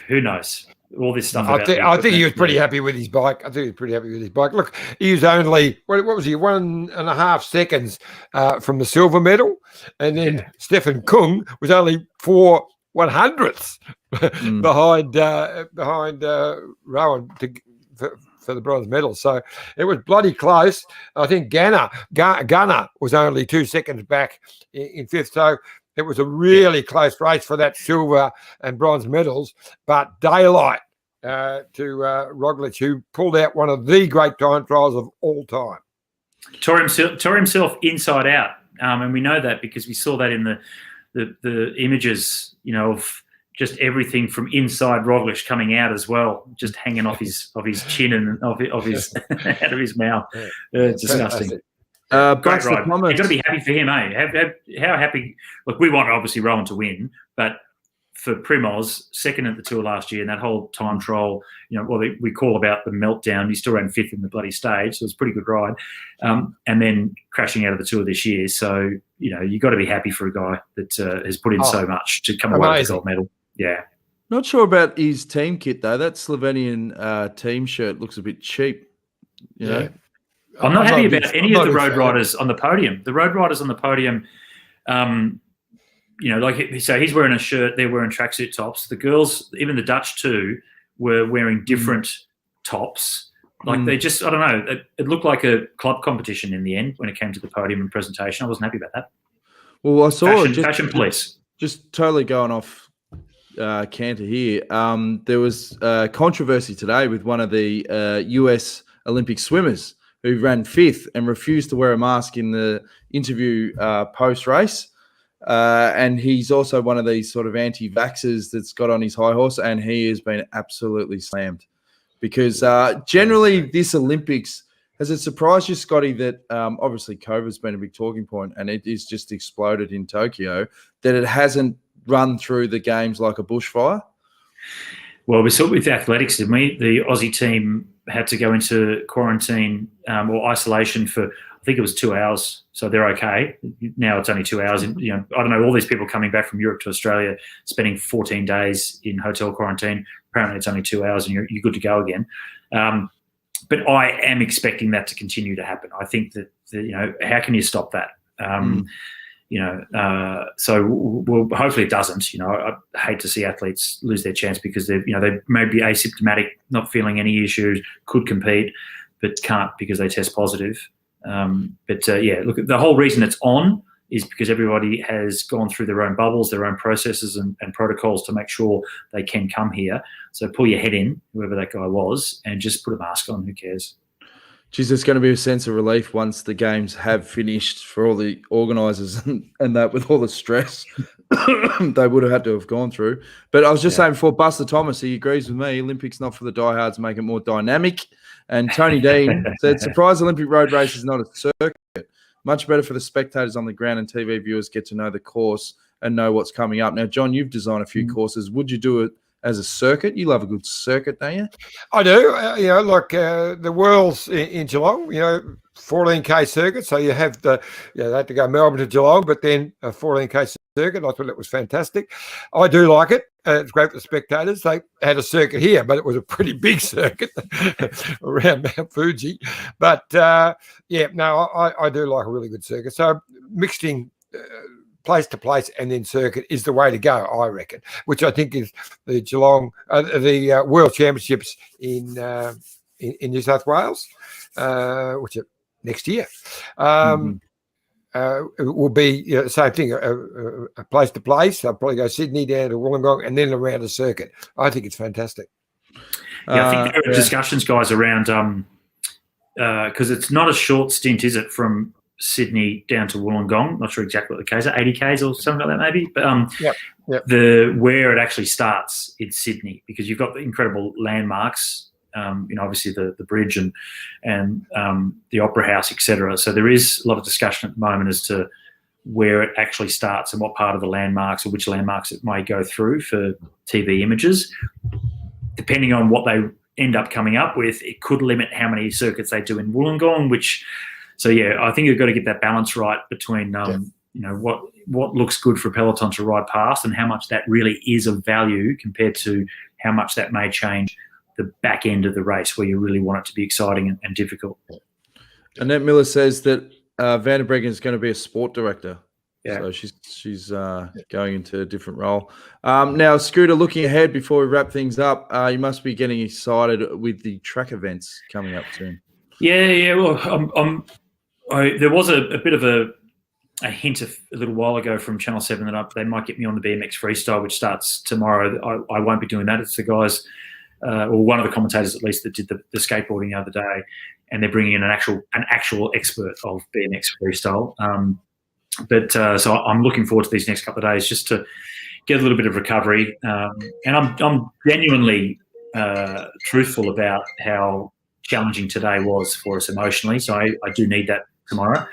S2: Who knows? All this stuff.
S3: I think he was pretty happy with his bike. Look, he was only, what was he, 1.5 seconds from the silver medal. And then Stefan Kung was only 4/100ths behind Rowan for the bronze medal. So it was bloody close. I think Gunnar was only 2 seconds back in fifth. So it was a really close race for that silver and bronze medals, but daylight to Roglic, who pulled out one of the great time trials of all time.
S2: Tore himself inside out, and we know that because we saw that in the images, of just everything from inside Roglic coming out as well, just hanging off his chin and off his out of his mouth. It's disgusting. Great ride. You've got to be happy for him, eh? How happy? Look, we want obviously Rowan to win, but for Primoz, second at the Tour last year, and that whole time trial, we call about the meltdown. He still ran fifth in the bloody stage, so it was a pretty good ride. And then crashing out of the Tour this year. So, you've got to be happy for a guy that has put in so much to come away with the gold medal. Yeah.
S1: Not sure about his team kit, though. That Slovenian team shirt looks a bit cheap. You know?
S2: I'm not happy about any of the road riders on the podium. The road riders on the podium, so he's wearing a shirt, they're wearing tracksuit tops. The girls, even the Dutch too, were wearing different tops. Like they just, I don't know, it looked like a club competition in the end when it came to the podium and presentation. I wasn't happy about that.
S1: Well, I saw
S2: fashion police.
S1: Just totally going off canter here. There was controversy today with one of the US Olympic swimmers who ran fifth and refused to wear a mask in the interview post-race. And he's also one of these sort of anti-vaxxers that's got on his high horse, and he has been absolutely slammed. Because generally this Olympics, has it surprised you, Scotty, that obviously COVID's been a big talking point and it is just exploded in Tokyo, that it hasn't run through the games like a bushfire?
S2: Well, we saw it with athletics, didn't we? The Aussie team had to go into quarantine or isolation for, I think it was 2 hours, so they're okay. Now it's only 2 hours. I don't know, all these people coming back from Europe to Australia, spending 14 days in hotel quarantine. Apparently it's only 2 hours and you're good to go again. But I am expecting that to continue to happen. I think that, how can you stop that? So hopefully it doesn't. I hate to see athletes lose their chance because they may be asymptomatic, not feeling any issues, could compete, but can't because they test positive. Look, the whole reason it's on is because everybody has gone through their own bubbles, their own processes and protocols to make sure they can come here. So pull your head in, whoever that guy was, and just put a mask on. Who cares?
S1: Geez, there's going to be a sense of relief once the games have finished for all the organisers and that, with all the stress they would have had to have gone through. But I was just saying before, Buster Thomas, he agrees with me, Olympics not for the diehards, make it more dynamic. And Tony Dean said, surprise, Olympic road race is not a circuit. Much better for the spectators on the ground, and TV viewers get to know the course and know what's coming up. Now, John, you've designed a few courses. Would you do it as a circuit? You love a good circuit, don't you?
S3: I do. The Worlds in Geelong, 14K circuit. So you have they had to go Melbourne to Geelong, but then a 14K circuit. I thought it was fantastic. I do like it. It's great for the spectators. They had a circuit here, but it was a pretty big circuit around Mount Fuji. But I do like a really good circuit. So mixing place to place and then circuit is the way to go, I reckon, which I think is the Geelong, the World Championships in New South Wales, which are next year. It will be the same thing, a place to place. I'll probably go Sydney down to Wollongong and then around the circuit. I think it's fantastic.
S2: Yeah, I think there are discussions, guys, around because it's not a short stint, is it, from Sydney down to Wollongong. Not sure exactly what the Ks are, 80 Ks or something like that maybe. But where it actually starts in Sydney, because you've got the incredible landmarks, obviously the bridge and the Opera House, etc. So there is a lot of discussion at the moment as to where it actually starts and what part of the landmarks or which landmarks it may go through for TV images. Depending on what they end up coming up with, it could limit how many circuits they do in Wollongong, I think you've got to get that balance right between what looks good for a peloton to ride past and how much that really is of value compared to how much that may change the back end of the race where you really want it to be exciting and difficult.
S1: Annette Miller says that Van der Breggen is going to be a sport director. Yeah. So she's going into a different role. Now, Scooter, looking ahead before we wrap things up, you must be getting excited with the track events coming up soon.
S2: Yeah. Well, there was a bit of a hint a little while ago from Channel 7 that they might get me on the BMX freestyle, which starts tomorrow. I won't be doing that. It's the guys, or one of the commentators at least, that did the skateboarding the other day, and they're bringing in an actual expert of BMX freestyle. So I'm looking forward to these next couple of days just to get a little bit of recovery. And I'm genuinely truthful about how challenging today was for us emotionally. So I do need that tomorrow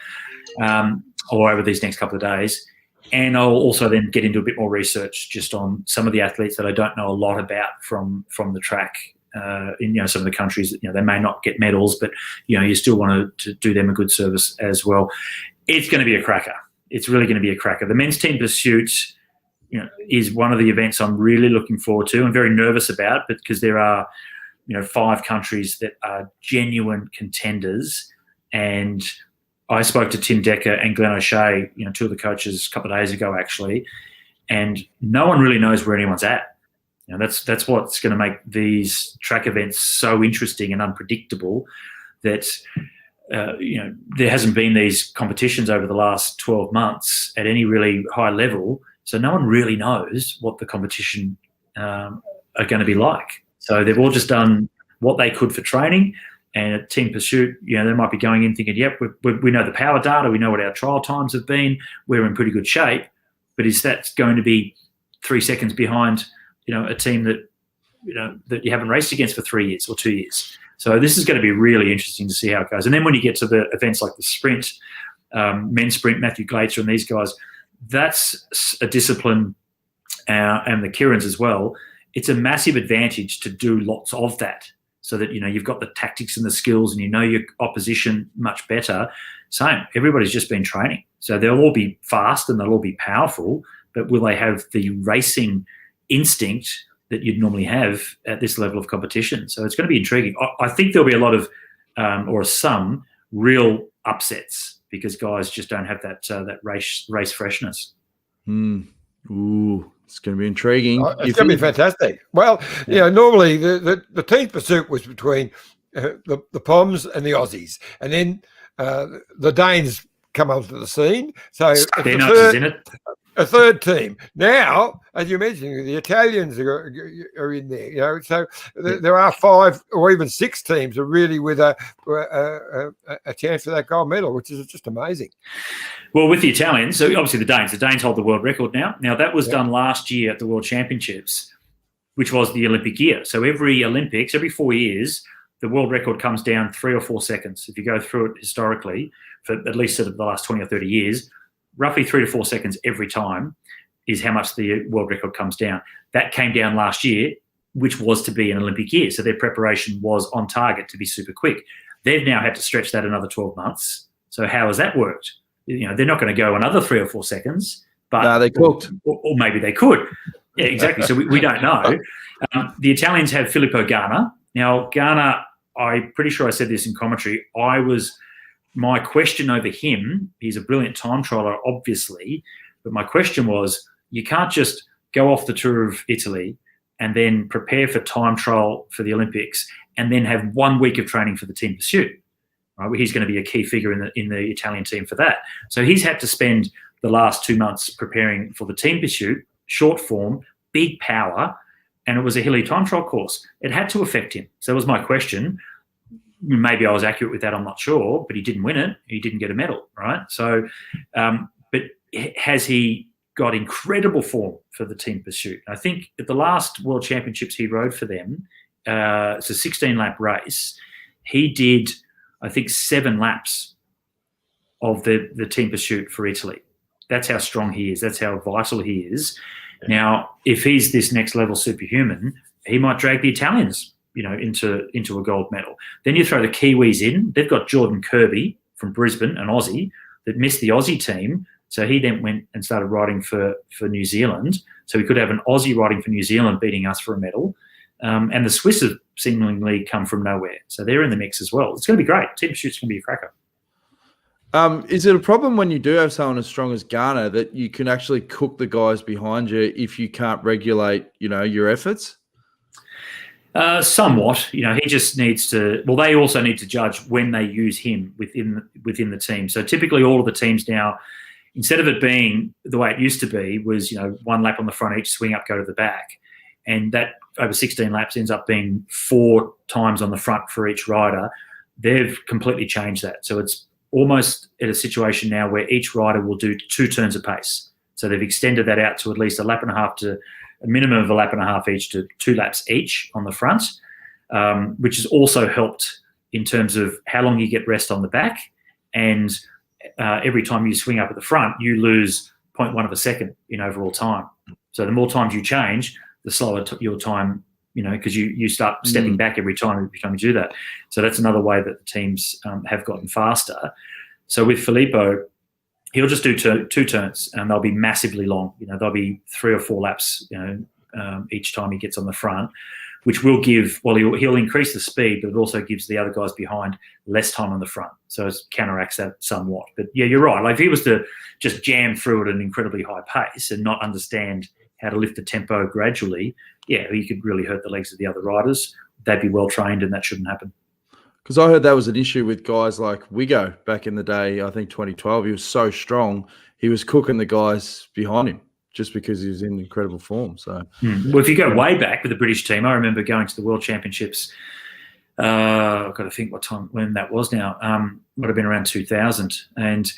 S2: or over these next couple of days. And I'll also then get into a bit more research just on some of the athletes that I don't know a lot about from the track in some of the countries. They may not get medals, but you still want to do them a good service as well. It's going to be a cracker. It's really going to be a cracker. The men's team pursuit, is one of the events I'm really looking forward to and very nervous about, because there are, 5 countries that are genuine contenders. And I spoke to Tim Decker and Glenn O'Shea, 2 of the coaches a couple of days ago, actually, and no one really knows where anyone's at. That's what's going to make these track events so interesting and unpredictable, that there hasn't been these competitions over the last 12 months at any really high level. So no one really knows what the competition are going to be like. So they've all just done what they could for training. And at Team Pursuit, they might be going in thinking, yep, we know the power data, we know what our trial times have been, we're in pretty good shape. But is that going to be 3 seconds behind, a team that, that you haven't raced against for 3 years or 2 years? So this is going to be really interesting to see how it goes. And then when you get to the events like the sprint, men's sprint, Matthew Glazer and these guys, that's a discipline, and the Kirans as well. It's a massive advantage to do lots of that, so that, you've got the tactics and the skills and your opposition much better. Same, everybody's just been training. So they'll all be fast and they'll all be powerful, but will they have the racing instinct that you'd normally have at this level of competition? So it's going to be intriguing. I think there'll be a lot of, or some real upsets, because guys just don't have that race freshness.
S1: Ooh, it's going to be intriguing.
S3: It's going to be fantastic. Well, normally the team pursuit was between the Poms and the Aussies, and then the Danes come onto the scene. So a third team. Now, as you mentioned, the Italians are in there. So there are 5 or even 6 teams are really with a chance for that gold medal, which is just amazing.
S2: Well, with the Italians, so obviously the Danes hold the world record now. Now, that was done last year at the World Championships, which was the Olympic year. So every Olympics, every 4 years, the world record comes down 3 or 4 seconds. If you go through it historically, for at least sort of the last 20 or 30 years, roughly 3 to 4 seconds every time is how much the world record comes down. That came down last year, which was to be an Olympic year. So their preparation was on target to be super quick. They've now had to stretch that another 12 months. So how has that worked? They're not going to go another 3 or 4 seconds. But
S1: no, they cooked.
S2: Or maybe they could. Yeah, exactly. So we don't know. The Italians have Filippo Ganna. Now, Ganna, I'm pretty sure I said this in commentary, my question over him, he's a brilliant time trialer, obviously, but my question was, you can't just go off the Tour of Italy and then prepare for time trial for the Olympics and then have 1 week of training for the team pursuit. Right? He's going to be a key figure in the Italian team for that. So he's had to spend the last 2 months preparing for the team pursuit, short form, big power, and it was a hilly time trial course. It had to affect him. So that was my question. maybe I was accurate with that, I'm not sure, but he didn't win it. He didn't get a medal, right? So, but has he got incredible form for the team pursuit? I think at the last World Championships he rode for them, it's a 16-lap race. He did, I think, 7 laps of the team pursuit for Italy. That's how strong he is. That's how vital he is. Yeah. Now, if he's this next level superhuman, he might drag the Italians, into a gold medal. Then you throw the Kiwis in. They've got Jordan Kirby from Brisbane, an Aussie, that missed the Aussie team. So he then went and started riding for New Zealand. So we could have an Aussie riding for New Zealand beating us for a medal. And the Swiss have seemingly come from nowhere. So they're in the mix as well. It's going to be great. Team pursuit's going to be a cracker.
S1: Is it a problem when you do have someone as strong as Garner that you can actually cook the guys behind you if you can't regulate, your efforts?
S2: Somewhat. He just needs to. Well, they also need to judge when they use him within the team. So typically, all of the teams now, instead of it being the way it used to be, was 1 lap on the front, each swing up, go to the back, and that over 16 laps ends up being 4 times on the front for each rider. They've completely changed that. So it's almost at a situation now where each rider will do 2 turns a pace. So they've extended that out to at least a lap and a half to a minimum of a lap and a half each to 2 laps each on the front, which has also helped in terms of how long you get rest on the back. And every time you swing up at the front, you lose 0.1 of a second in overall time. So the more times you change, the slower your time, because you start stepping back every time you do that. So that's another way that the teams have gotten faster. So with Filippo, he'll just do 2 turns, and they'll be massively long. They'll be 3 or 4 laps, each time he gets on the front, which will give. Well, he'll increase the speed, but it also gives the other guys behind less time on the front, so it counteracts that somewhat. But yeah, you're right. Like if he was to just jam through at an incredibly high pace and not understand how to lift the tempo gradually, he could really hurt the legs of the other riders. They'd be well trained, and that shouldn't happen.
S1: Because I heard that was an issue with guys like Wigo back in the day. I think 2012, he was so strong, he was cooking the guys behind him just because he was in incredible form. So,
S2: well, if you go way back with the British team, I remember going to the World Championships. I've got to think when that was now. Might have been around 2000, and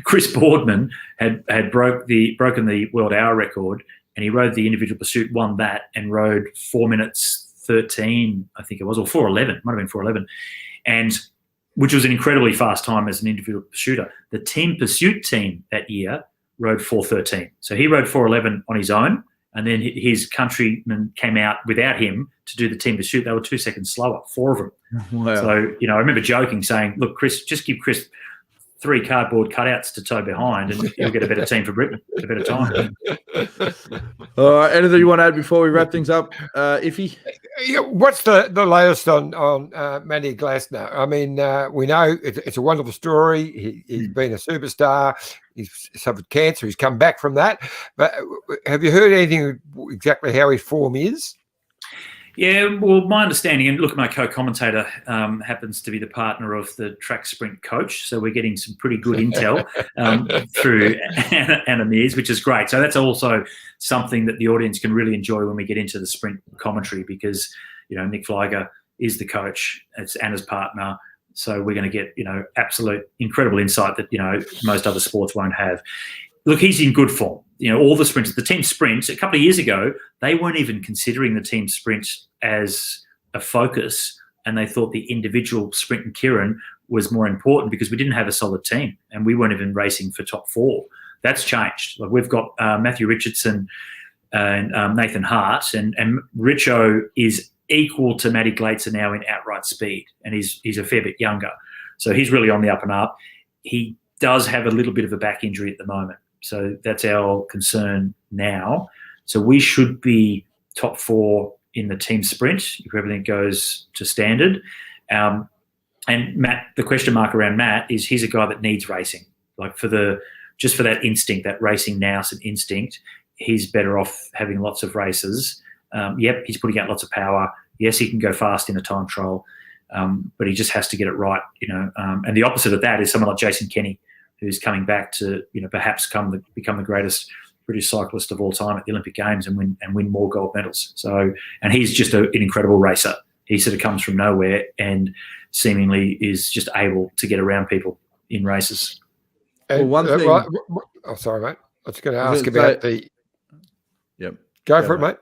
S2: Chris Boardman had broken the world hour record, and he rode the individual pursuit, won that, and rode 4 minutes 13, I think it was, or 4:11, might have been 4:11, and which was an incredibly fast time as an individual pursuiter. The team pursuit team that year rode 4:13, so he rode 4:11 on his own, and then his countrymen came out without him to do the team pursuit. They were 2 seconds slower, 4 of them. Wow. So I remember joking, saying, "Look, Chris, just give Chris 3 cardboard cutouts to tow behind, and you'll get a better team for Britain, a better time."
S1: All right, anything you want to add before we wrap things up, Iffy?
S3: What's the latest on Matty Glasner? I mean, we know it's a wonderful story. He's been a superstar. He's suffered cancer. He's come back from that. But have you heard anything exactly how his form is?
S2: Yeah, well, my understanding, and look, my co-commentator happens to be the partner of the track sprint coach, so we're getting some pretty good intel through Anna Mears, which is great. So that's also something that the audience can really enjoy when we get into the sprint commentary, because Nick Flyger is the coach, it's Anna's partner, so we're going to get absolute incredible insight that most other sports won't have. Look, he's in good form. All the sprinters, the team sprints, a couple of years ago, they weren't even considering the team sprint as a focus, and they thought the individual sprint and Kieran was more important because we didn't have a solid team and we weren't even racing for top 4. That's changed. Like we've got Matthew Richardson and Nathan Hart, and Richo is equal to Matty Glazer now in outright speed, and he's a fair bit younger. So he's really on the up and up. He does have a little bit of a back injury at the moment. So that's our concern now. So we should be top 4 in the team sprint if everything goes to standard. And Matt, the question mark around Matt is he's a guy that needs racing. Like for that instinct, that racing nous and instinct, he's better off having lots of races. Yep, he's putting out lots of power. Yes, he can go fast in a time trial, but he just has to get it right, And the opposite of that is someone like Jason Kenny, who's coming back to, perhaps become the greatest British cyclist of all time at the Olympic Games and win more gold medals. So, and he's just an incredible racer. he sort of comes from nowhere and seemingly is just able to get around people in races.
S3: And,
S1: one thing.
S3: Oh, sorry, mate. I was going to ask about the.
S1: Yep.
S3: Go for it, mate.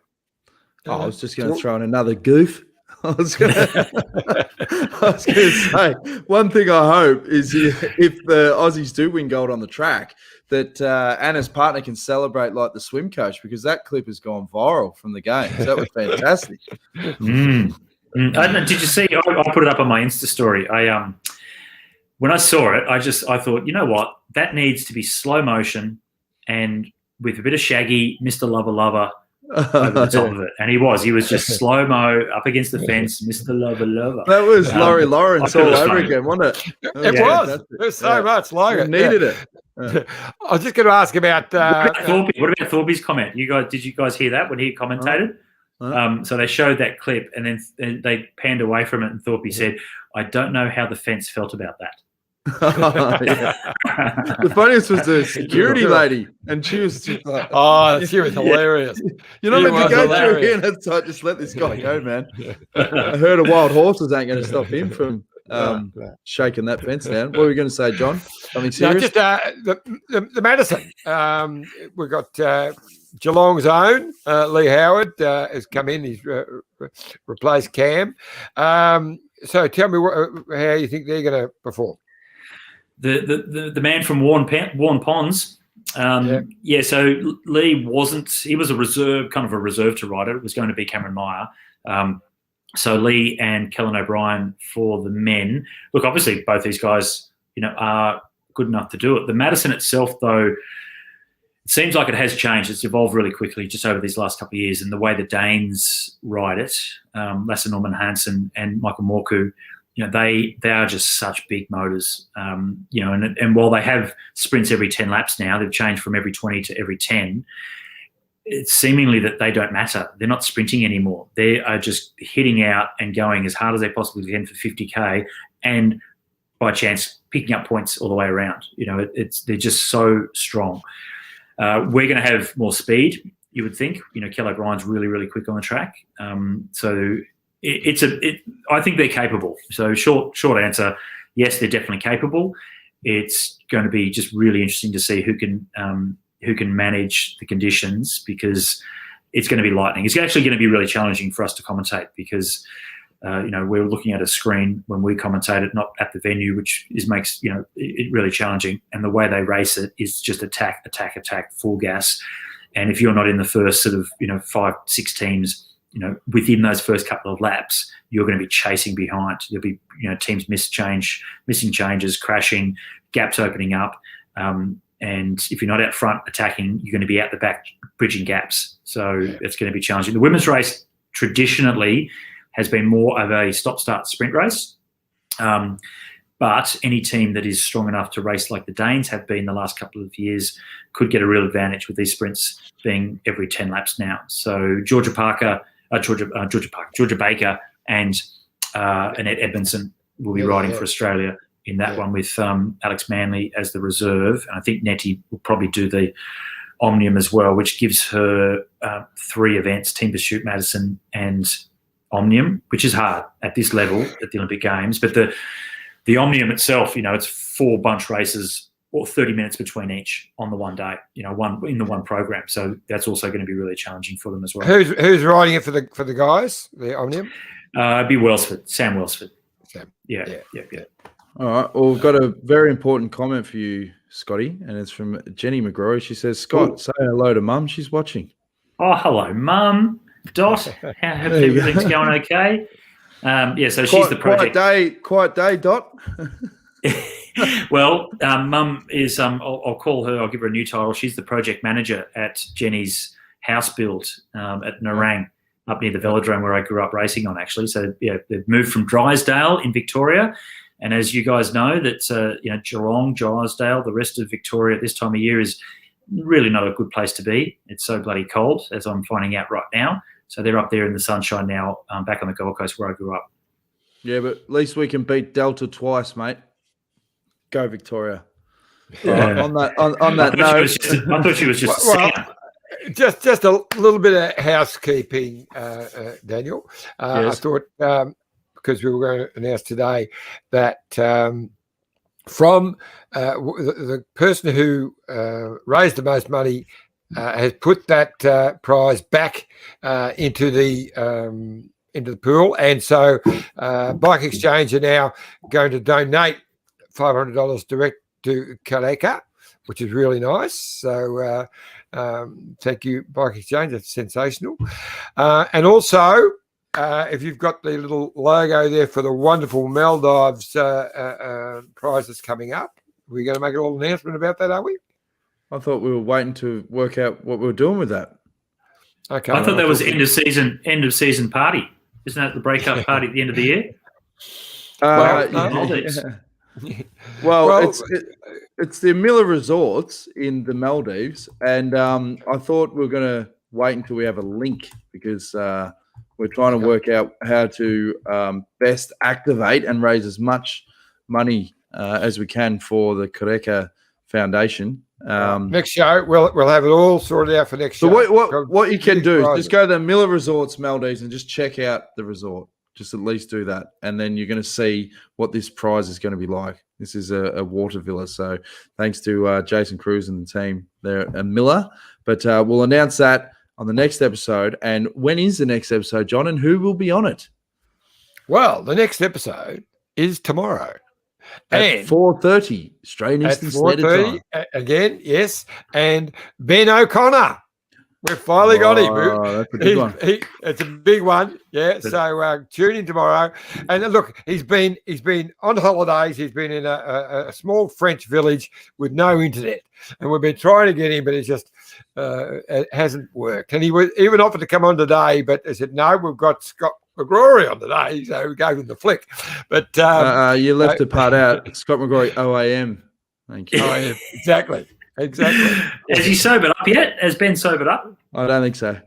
S1: I was just going to throw in another goof. I was going to say, one thing I hope is if the Aussies do win gold on the track, that Anna's partner can celebrate like the swim coach, because that clip has gone viral from the games. That was fantastic.
S2: Did you see? I put it up on my Insta story. When I saw it, I thought, you know what? That needs to be slow motion and with a bit of Shaggy, Mr. Lover Lover, over the top of it. And he was just slow-mo up against the fence, Mr. Lover Lover.
S1: That was Laurie Lawrence all over again, wasn't it?
S3: It was so much like it.
S1: Needed it.
S3: I was just going to ask about
S2: what about Thorby's comment? Did you guys hear that when he commentated? So they showed that clip and then they panned away from it and Thorpe said, I don't know how the fence felt about that.
S1: The funniest was the security lady, and she was just like,
S3: she was hilarious.
S1: You're not meant to go through here, and it's like, just let this guy go, man. A herd of wild horses ain't going to stop him from shaking that fence down. What were we going to say, John? Something serious?
S3: No, just the Madison. We've got Geelong's own Lee Howard has come in. He's replaced Cam. So tell me how you think they're going to perform.
S2: The man from Warren Ponds. So Lee he was a reserve to rider. It was going to be Cameron Meyer. So Lee and Kellen O'Brien for the men. Look, obviously both these guys, are good enough to do it. The Madison itself, though, it seems like it has changed. It's evolved really quickly just over these last couple of years, and the way the Danes ride it, Lasse Norman Hansen and Michael Morku, they are just such big motors. And while they have sprints every 10 laps now, they've changed from every 20 to every 10. It's seemingly that they don't matter. They're not sprinting anymore. They are just hitting out and going as hard as they possibly can for 50K, and by chance picking up points all the way around. They're just so strong. We're going to have more speed, you would think. Kell O'Brien's really, really quick on the track. So I think they're capable. So short answer, yes, they're definitely capable. It's going to be just really interesting to see who can manage the conditions, because it's going to be lightning. It's actually going to be really challenging for us to commentate, because we're looking at a screen when we commentate it, not at the venue, which makes it really challenging. And the way they race it is just attack, full gas. And if you're not in the first sort of 5-6 teams, within those first couple of laps, you're going to be chasing behind. There'll be teams missing changes, crashing, gaps opening up. And if you're not out front attacking, you're going to be out the back bridging gaps. So it's going to be challenging. The women's race traditionally has been more of a stop-start sprint race. But any team that is strong enough to race like the Danes have been the last couple of years could get a real advantage with these sprints being every 10 laps now. So Georgia Baker and Annette Edmondson will be riding for Australia in that one, with Alex Manley as the reserve. And I think Nettie will probably do the Omnium as well, which gives her 3 events, Team Pursuit, Madison and Omnium, which is hard at this level at the Olympic Games. But the Omnium itself, it's 4 bunch races or 30 minutes between each on the one day, one in the one program. So that's also going to be really challenging for them as well.
S3: Who's riding it for the guys, the Omnium?
S2: It'd be Sam Welsford.
S3: Sam.
S2: Yeah.
S1: All right. Well, we've got a very important comment for you, Scotty, and it's from Jenny McGrory. She says, Scott, say hello to Mum. She's watching.
S2: Oh, hello, Mum. Dot. Hope everything's going okay. So she's the project.
S1: Quiet day, Dot.
S2: Well, Mum is, I'll call her, I'll give her a new title. She's the project manager at Jenny's house build at Nerang, up near the velodrome where I grew up racing on, actually. So, they've moved from Drysdale in Victoria. And as you guys know, that, Geelong, Drysdale, the rest of Victoria at this time of year is really not a good place to be. It's so bloody cold, as I'm finding out right now. So they're up there in the sunshine now, back on the Gold Coast where I grew up.
S1: Yeah, but at least we can beat Delta twice, mate. Go Victoria. Yeah. On that note,
S2: I thought she was just
S3: just a little bit of housekeeping, Daniel.
S1: Yes.
S3: I thought because we were going to announce today that from the person who raised the most money has put that prize back into the pool, and so Bike Exchange are now going to donate $500 direct to Kaleka, which is really nice. So thank you, Bike Exchange. That's sensational. And also, if you've got the little logo there for the wonderful Maldives prizes coming up, we're going to make a little announcement about that, are we?
S1: I thought we were waiting to work out what we were doing with that.
S2: Okay. I thought that was end of season party. Isn't that the breakup party at the end of the year?
S1: Well, it's the Miller Resorts in the Maldives, and I thought we were going to wait until we have a link because we're trying to work out how to best activate and raise as much money as we can for the Kaleka Foundation.
S3: Next show, we'll have it all sorted out for next show.
S1: So what you can do is just go to the Miller Resorts Maldives and just check out the resort. Just at least do that, and then you're going to see what this prize is going to be like. This is a water villa, so thanks to Jason Cruz and the team there at Miller. But we'll announce that on the next episode. And when is the next episode, John, and who will be on it?
S3: Well, the next episode is tomorrow.
S1: At 4:30, Australian Eastern Standard Time.
S3: Again, yes. And Ben O'Connor. We've finally got him.
S1: That's a big one.
S3: It's a big one. Yeah. So tune in tomorrow. And look, he's been on holidays. He's been in a small French village with no internet. And we've been trying to get him, but it hasn't worked. And he was even offered to come on today, but they said, no, we've got Scott McGrory on today. So we gave him the flick. But
S1: you left the part out. Scott McGrory, OAM. Thank you.
S3: OAM. Exactly.
S2: Has he sobered up yet? Has Ben sobered up?
S1: I don't think so.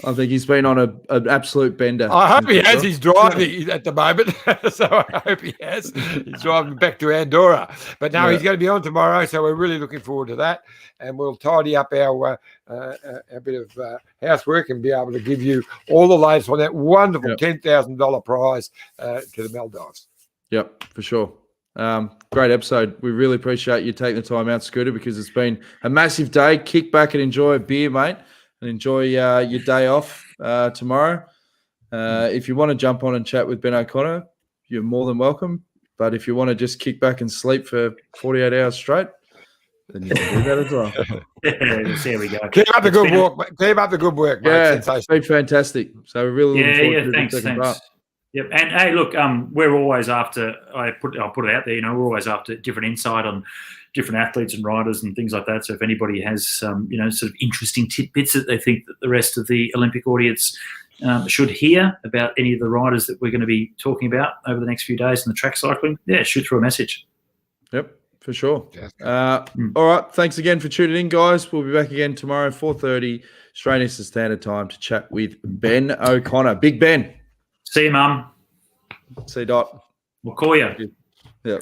S1: I think he's been on an absolute bender.
S3: I hope he has. He's driving at the moment, so I hope he has. He's driving back to Andorra. But no, he's going to be on tomorrow, so we're really looking forward to that. And we'll tidy up our bit of housework and be able to give you all the latest on that wonderful $10,000 prize to the Maldives.
S1: Yep, for sure. Great episode. We really appreciate you taking the time out, Scooter, because it's been a massive day. Kick back and enjoy a beer, mate, and enjoy your day off tomorrow. If you want to jump on and chat with Ben O'Connor, you're more than welcome. But if you want to just kick back and sleep for 48 hours straight, then you can do that as well.
S2: There we go.
S3: Keep up the good work. Keep up the good work, mate.
S1: Yeah, it's been fantastic. So we're really looking forward to the second part.
S2: Yep, and hey, look, we're always after. I'll put it out there. We're always after different insight on different athletes and riders and things like that. So if anybody has sort of interesting tidbits that they think that the rest of the Olympic audience should hear about any of the riders that we're going to be talking about over the next few days in the track cycling, shoot through a message.
S1: Yep, for sure. All right, thanks again for tuning in, guys. We'll be back again tomorrow, 4:30 Australian Eastern Standard Time, to chat with Ben O'Connor. Big Ben.
S2: See you, Mum.
S1: See you, Dot.
S2: We'll call you.
S1: Yeah.